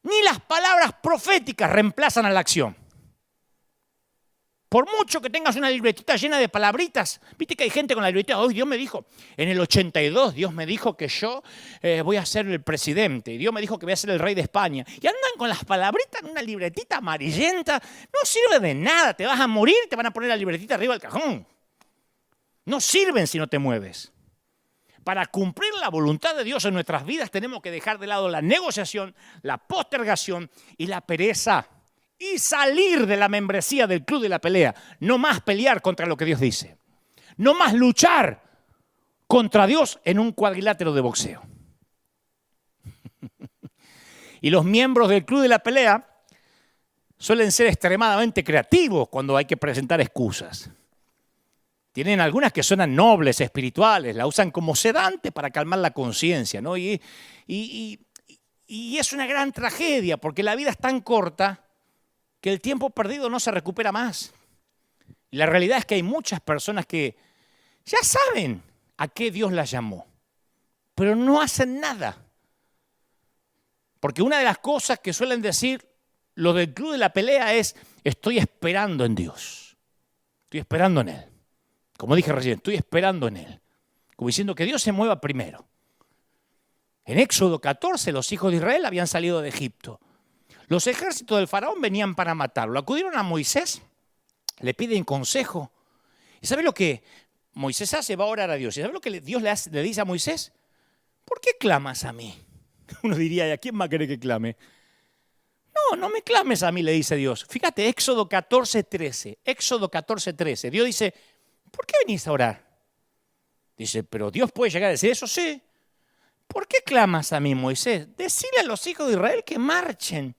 Ni las palabras proféticas reemplazan a la acción. Por mucho que tengas una libretita llena de palabritas, viste que hay gente con la libretita, hoy Dios me dijo, en el 82 Dios me dijo que yo voy a ser el presidente, y Dios me dijo que voy a ser el rey de España. Y andan con las palabritas en una libretita amarillenta, no sirve de nada, te vas a morir y te van a poner la libretita arriba del cajón. No sirven si no te mueves. Para cumplir la voluntad de Dios en nuestras vidas tenemos que dejar de lado la negociación, la postergación y la pereza. Y salir de la membresía del club de la pelea. No más pelear contra lo que Dios dice. No más luchar contra Dios en un cuadrilátero de boxeo. Y los miembros del club de la pelea suelen ser extremadamente creativos cuando hay que presentar excusas. Tienen algunas que suenan nobles, espirituales, la usan como sedante para calmar la conciencia, ¿no? Y es una gran tragedia porque la vida es tan corta que el tiempo perdido no se recupera más. Y la realidad es que hay muchas personas que ya saben a qué Dios las llamó, pero no hacen nada. Porque una de las cosas que suelen decir los del club de la pelea es, estoy esperando en Dios, estoy esperando en Él. Como dije recién, estoy esperando en Él. Como diciendo que Dios se mueva primero. En Éxodo 14 los hijos de Israel habían salido de Egipto. Los ejércitos del faraón venían para matarlo. Acudieron a Moisés, le piden consejo. ¿Y sabe lo que Moisés hace? Va a orar a Dios. ¿Y sabe lo que Dios le dice a Moisés? ¿Por qué clamas a mí? Uno diría, ¿y a quién más quiere que clame? No me clames a mí, le dice Dios. Fíjate, Éxodo 14:13. Éxodo 14:13. Dios dice, ¿por qué venís a orar? Dice, pero Dios puede llegar a decir eso, sí. ¿Por qué clamas a mí, Moisés? Decile a los hijos de Israel que marchen.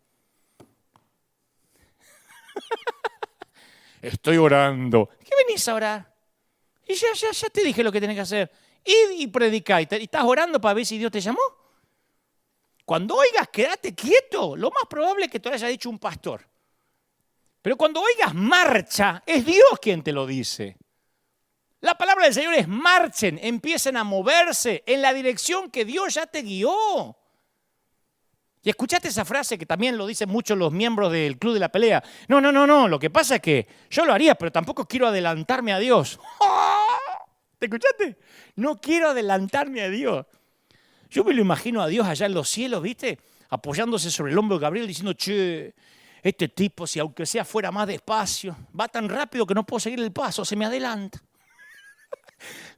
Estoy orando. ¿Qué venís a orar? Y ya te dije lo que tenés que hacer. Id y predicá. ¿Y estás orando para ver si Dios te llamó? Cuando oigas, quédate quieto. Lo más probable es que te lo haya dicho un pastor. Pero cuando oigas marcha, es Dios quien te lo dice. La palabra del Señor es marchen, empiecen a moverse en la dirección que Dios ya te guió. Y escuchaste esa frase que también lo dicen muchos los miembros del club de la pelea. No, lo que pasa es que yo lo haría, pero tampoco quiero adelantarme a Dios. ¡Oh! ¿Te escuchaste? No quiero adelantarme a Dios. Yo me lo imagino a Dios allá en los cielos, ¿viste? Apoyándose sobre el hombro de Gabriel diciendo, che, este tipo, si aunque sea fuera más despacio, va tan rápido que no puedo seguir el paso, se me adelanta.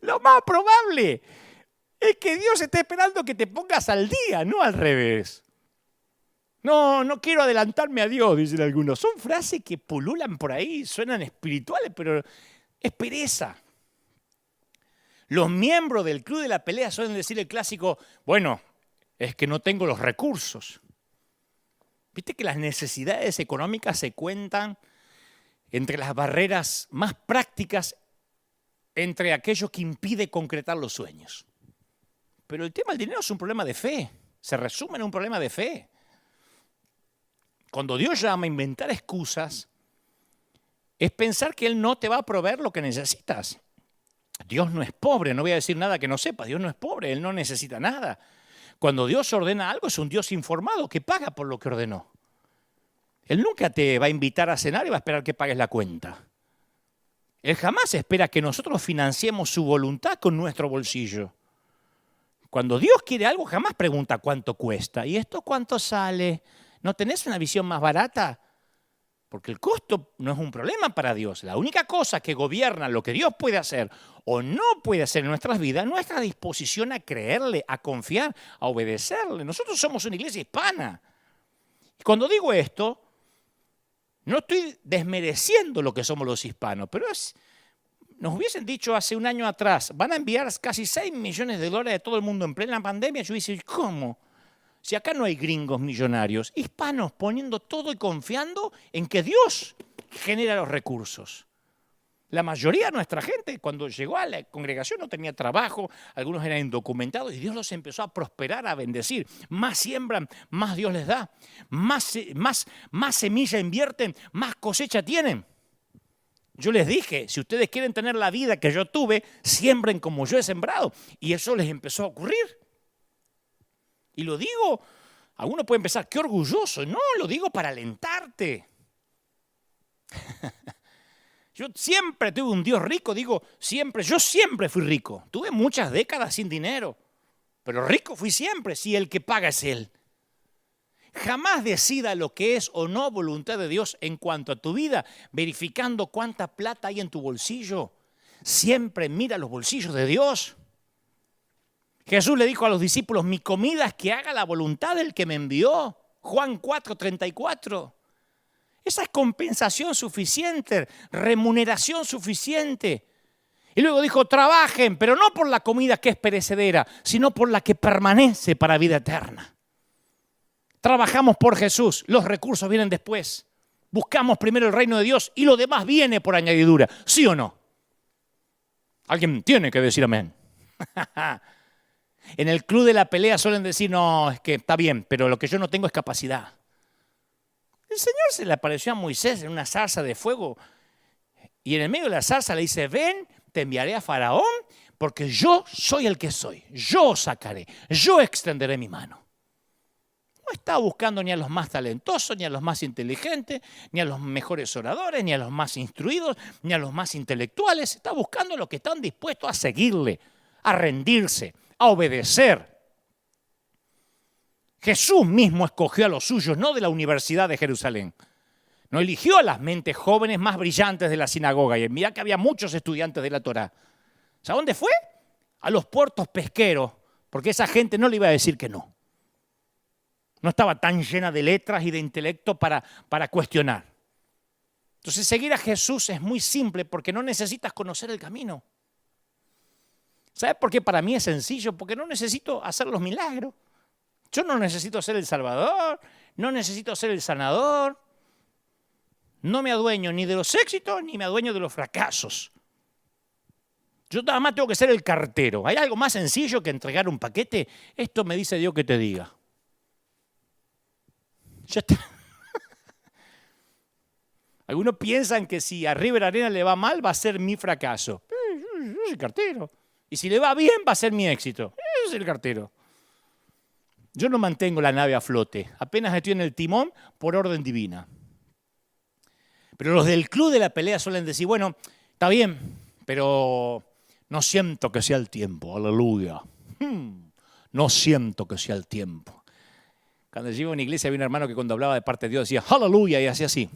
Lo más probable es que Dios esté esperando que te pongas al día, no al revés. No, no quiero adelantarme a Dios, dicen algunos. Son frases que pululan por ahí, suenan espirituales, pero es pereza. Los miembros del club de la pelea suelen decir el clásico, bueno, es que no tengo los recursos. Viste que las necesidades económicas se cuentan entre las barreras más prácticas entre aquellos que impiden concretar los sueños. Pero el tema del dinero es un problema de fe, se resume en un problema de fe. Cuando Dios llama a inventar excusas, es pensar que Él no te va a proveer lo que necesitas. Dios no es pobre, no voy a decir nada que no sepa, Dios no es pobre, Él no necesita nada. Cuando Dios ordena algo es un Dios informado que paga por lo que ordenó. Él nunca te va a invitar a cenar y va a esperar que pagues la cuenta. Él jamás espera que nosotros financiemos su voluntad con nuestro bolsillo. Cuando Dios quiere algo jamás pregunta cuánto cuesta. ¿Y esto cuánto sale? ¿No tenés una visión más barata? Porque el costo no es un problema para Dios. La única cosa que gobierna lo que Dios puede hacer o no puede hacer en nuestras vidas es nuestra disposición a creerle, a confiar, a obedecerle. Nosotros somos una iglesia hispana. Y cuando digo esto, no estoy desmereciendo lo que somos los hispanos, pero nos hubiesen dicho hace un año atrás, van a enviar casi 6 millones de dólares de todo el mundo en plena pandemia. Yo hubiese dicho, ¿cómo? Si acá no hay gringos millonarios, hispanos poniendo todo y confiando en que Dios genera los recursos. La mayoría de nuestra gente, cuando llegó a la congregación, no tenía trabajo, algunos eran indocumentados y Dios los empezó a prosperar, a bendecir. Más siembran, más Dios les da. Más semilla invierten, más cosecha tienen. Yo les dije, si ustedes quieren tener la vida que yo tuve, siembren como yo he sembrado. Y eso les empezó a ocurrir. Y lo digo, algunos pueden pensar, qué orgulloso. No, lo digo para alentarte. Yo siempre tuve un Dios rico, yo siempre fui rico. Tuve muchas décadas sin dinero, pero rico fui siempre, si el que paga es Él. Jamás decida lo que es o no voluntad de Dios en cuanto a tu vida, verificando cuánta plata hay en tu bolsillo. Siempre mira los bolsillos de Dios. Jesús le dijo a los discípulos, mi comida es que haga la voluntad del que me envió. Juan 4:34. Esa es compensación suficiente, remuneración suficiente. Y luego dijo, trabajen, pero no por la comida que es perecedera, sino por la que permanece para vida eterna. Trabajamos por Jesús, los recursos vienen después. Buscamos primero el reino de Dios y lo demás viene por añadidura. ¿Sí o no? Alguien tiene que decir amén. En el club de la pelea suelen decir, no, es que está bien, pero lo que yo no tengo es capacidad. El Señor se le apareció a Moisés en una zarza de fuego y en el medio de la zarza le dice, ven, te enviaré a Faraón porque yo soy el que soy. Yo os sacaré, yo extenderé mi mano. No está buscando ni a los más talentosos, ni a los más inteligentes, ni a los mejores oradores, ni a los más instruidos, ni a los más intelectuales. Está buscando a los que están dispuestos a seguirle, a rendirse, a obedecer. Jesús mismo escogió a los suyos, no de la Universidad de Jerusalén. No eligió a las mentes jóvenes más brillantes de la sinagoga. Y mirá que había muchos estudiantes de la Torá. ¿A dónde fue? A los puertos pesqueros, porque esa gente no le iba a decir que no. No estaba tan llena de letras y de intelecto para cuestionar. Entonces seguir a Jesús es muy simple porque no necesitas conocer el camino. ¿Sabes por qué para mí es sencillo? Porque no necesito hacer los milagros. Yo no necesito ser el Salvador, no necesito ser el sanador. No me adueño ni de los éxitos ni me adueño de los fracasos. Yo nada más tengo que ser el cartero. ¿Hay algo más sencillo que entregar un paquete? Esto me dice Dios que te diga. Ya está. Algunos piensan que si a River Arena le va mal, va a ser mi fracaso. Yo soy el cartero. Y si le va bien, va a ser mi éxito. Yo soy el cartero. Yo no mantengo la nave a flote. Apenas estoy en el timón por orden divina. Pero los del club de la pelea suelen decir, bueno, está bien, pero No siento que sea el tiempo, aleluya. No siento que sea el tiempo. Cuando yo iba a una iglesia había un hermano que cuando hablaba de parte de Dios decía aleluya y hacía así.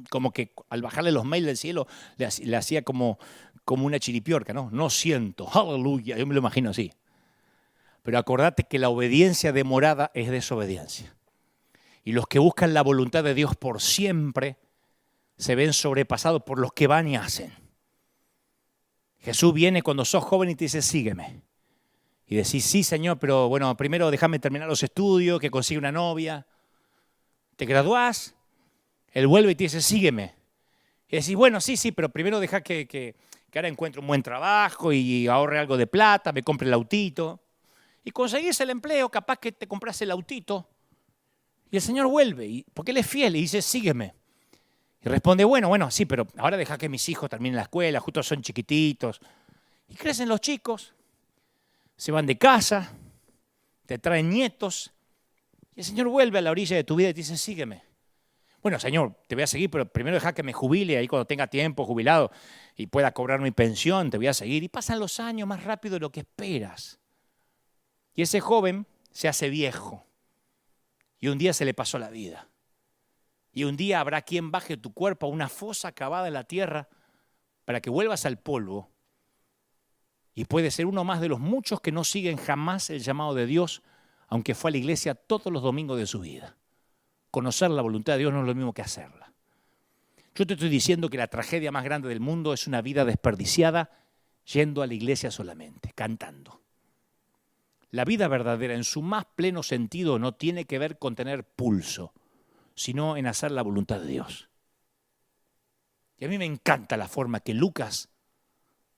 Como que al bajarle los mails del cielo le hacía como una chiripiorca, ¿no? No siento, aleluya. Yo me lo imagino así. Pero acordate que la obediencia demorada es desobediencia. Y los que buscan la voluntad de Dios por siempre se ven sobrepasados por los que van y hacen. Jesús viene cuando sos joven y te dice, sígueme. Y decís, sí, Señor, pero bueno, primero déjame terminar los estudios, que consiga una novia. Te graduás, Él vuelve y te dice, sígueme. Y decís, bueno, sí, pero primero deja que ahora encuentre un buen trabajo y ahorre algo de plata, me compre el autito. Y conseguís el empleo, capaz que te compras el autito. Y el Señor vuelve, porque Él es fiel y dice, sígueme. Y responde, bueno, sí, pero ahora deja que mis hijos terminen la escuela, justo son chiquititos. Y crecen los chicos, se van de casa, te traen nietos. Y el Señor vuelve a la orilla de tu vida y te dice, sígueme. Bueno, Señor, te voy a seguir, pero primero deja que me jubile ahí cuando tenga tiempo jubilado y pueda cobrar mi pensión, te voy a seguir. Y pasan los años más rápido de lo que esperas. Y ese joven se hace viejo. Y un día se le pasó la vida. Y un día habrá quien baje tu cuerpo a una fosa cavada en la tierra para que vuelvas al polvo. Y puede ser uno más de los muchos que no siguen jamás el llamado de Dios, aunque fue a la iglesia todos los domingos de su vida. Conocer la voluntad de Dios no es lo mismo que hacerla. Yo te estoy diciendo que la tragedia más grande del mundo es una vida desperdiciada yendo a la iglesia solamente, cantando. La vida verdadera en su más pleno sentido no tiene que ver con tener pulso, sino en hacer la voluntad de Dios. Y a mí me encanta la forma que Lucas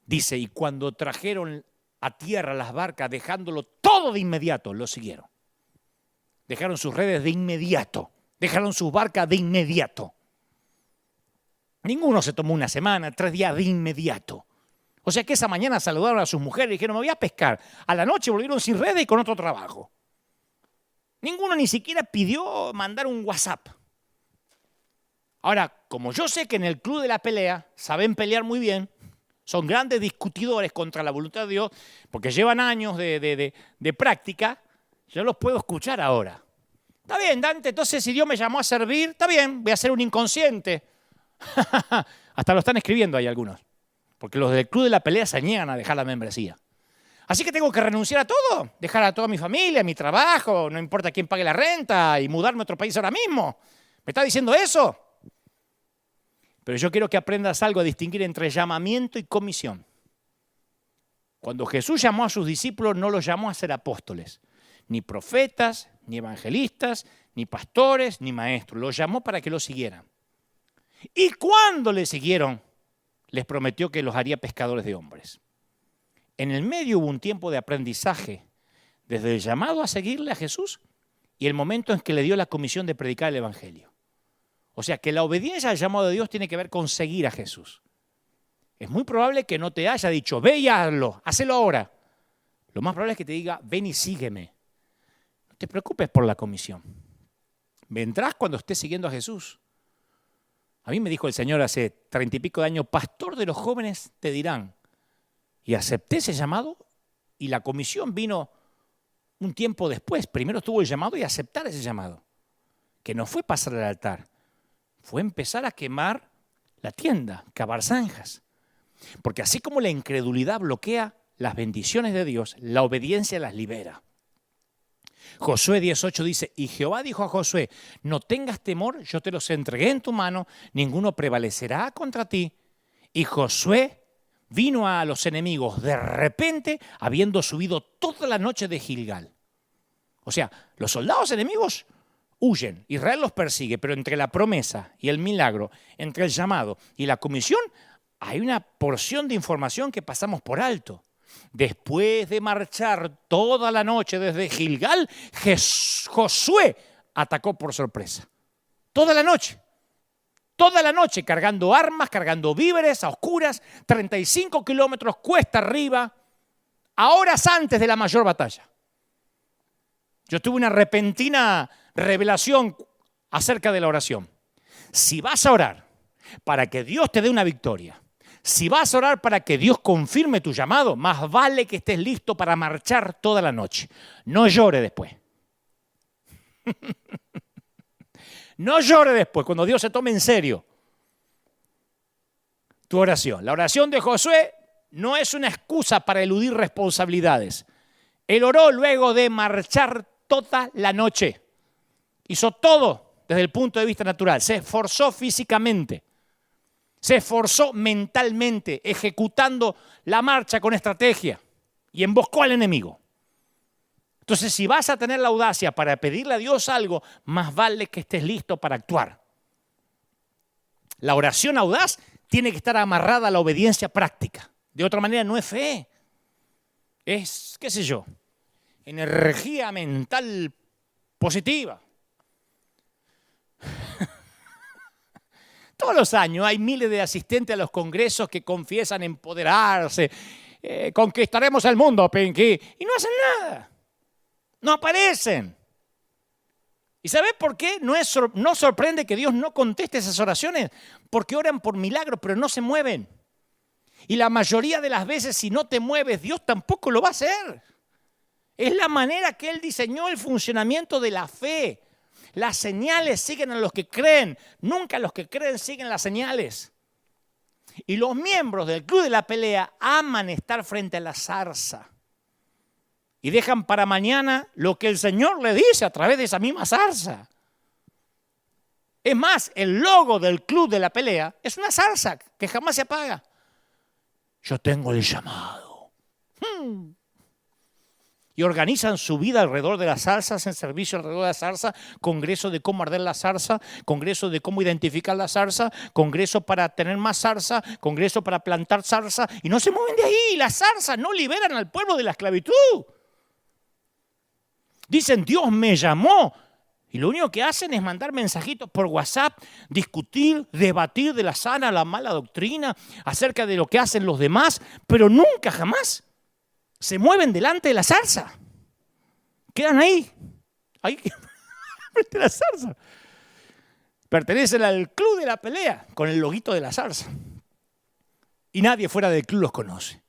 dice, y cuando trajeron a tierra las barcas, dejándolo todo de inmediato, lo siguieron. Dejaron sus redes de inmediato, dejaron sus barcas de inmediato. Ninguno se tomó una semana, 3 días de inmediato. O sea que esa mañana saludaron a sus mujeres y dijeron, me voy a pescar. A la noche volvieron sin redes y con otro trabajo. Ninguno ni siquiera pidió mandar un WhatsApp. Ahora, como yo sé que en el club de la pelea saben pelear muy bien, son grandes discutidores contra la voluntad de Dios, porque llevan años de práctica, yo los puedo escuchar ahora. Está bien, Dante, entonces si Dios me llamó a servir, está bien, voy a ser un inconsciente. Hasta lo están escribiendo ahí algunos, porque los del club de la pelea se niegan a dejar la membresía. Así que tengo que renunciar a todo, dejar a toda mi familia, mi trabajo, no importa quién pague la renta y mudarme a otro país ahora mismo. ¿Me está diciendo eso? Pero yo quiero que aprendas algo a distinguir entre llamamiento y comisión. Cuando Jesús llamó a sus discípulos, no los llamó a ser apóstoles, ni profetas, ni evangelistas, ni pastores, ni maestros. Los llamó para que los siguieran. Y cuando le siguieron, les prometió que los haría pescadores de hombres. En el medio hubo un tiempo de aprendizaje, desde el llamado a seguirle a Jesús y el momento en que le dio la comisión de predicar el evangelio. O sea que la obediencia al llamado de Dios tiene que ver con seguir a Jesús. Es muy probable que no te haya dicho, ve y hazlo, hacelo ahora. Lo más probable es que te diga, ven y sígueme. No te preocupes por la comisión. Vendrás cuando estés siguiendo a Jesús. A mí me dijo el Señor hace 30 y pico de años, pastor de los jóvenes te dirán. Y acepté ese llamado y la comisión vino un tiempo después. Primero estuvo el llamado y aceptar ese llamado. Que no fue pasar al altar, fue empezar a quemar la tienda, cavar zanjas. Porque así como la incredulidad bloquea las bendiciones de Dios, la obediencia las libera. Josué 18 dice, y Jehová dijo a Josué, no tengas temor, yo te los entregué en tu mano, ninguno prevalecerá contra ti. Y Josué vino a los enemigos de repente, habiendo subido toda la noche de Gilgal. O sea, los soldados enemigos huyen, Israel los persigue, pero entre la promesa y el milagro, entre el llamado y la comisión, hay una porción de información que pasamos por alto. Después de marchar toda la noche desde Gilgal, Josué atacó por sorpresa. Toda la noche cargando armas, cargando víveres a oscuras, 35 kilómetros cuesta arriba, a horas antes de la mayor batalla. Yo tuve una repentina revelación acerca de la oración. Si vas a orar para que Dios te dé una victoria, Si vas a orar para que Dios confirme tu llamado, más vale que estés listo para marchar toda la noche. No llore después. No llore después, cuando Dios se tome en serio tu oración. La oración de Josué no es una excusa para eludir responsabilidades. Él oró luego de marchar toda la noche. Hizo todo desde el punto de vista natural. Se esforzó físicamente. Se esforzó mentalmente, ejecutando la marcha con estrategia. Y emboscó al enemigo. Entonces, si vas a tener la audacia para pedirle a Dios algo, más vale que estés listo para actuar. La oración audaz tiene que estar amarrada a la obediencia práctica. De otra manera, no es fe. Es, qué sé yo, energía mental positiva. Todos los años hay miles de asistentes a los congresos que confiesan empoderarse. Conquistaremos el mundo, Pinky. Y no hacen nada. No aparecen. ¿Y sabes por qué? No sorprende que Dios no conteste esas oraciones. Porque oran por milagros, pero no se mueven. Y la mayoría de las veces, si no te mueves, Dios tampoco lo va a hacer. Es la manera que Él diseñó el funcionamiento de la fe. Las señales siguen a los que creen. Nunca los que creen siguen las señales. Y los miembros del Club de la Pelea aman estar frente a la zarza. Y dejan para mañana lo que el Señor le dice a través de esa misma zarza. Es más, el logo del Club de la Pelea es una zarza que jamás se apaga. Yo tengo el llamado. Y organizan su vida alrededor de las zarzas, en servicio alrededor de la zarza, congreso de cómo arder la zarza, congreso de cómo identificar la zarza, congreso para tener más zarza, congreso para plantar zarza, y no se mueven de ahí. Las zarzas no liberan al pueblo de la esclavitud. Dicen, Dios me llamó. Y lo único que hacen es mandar mensajitos por WhatsApp, discutir, debatir de la sana, la mala doctrina, acerca de lo que hacen los demás, pero nunca, jamás se mueven delante de la zarza. Quedan ahí frente a la zarza. Pertenecen al Club de la Pelea, con el loguito de la zarza. Y nadie fuera del club los conoce.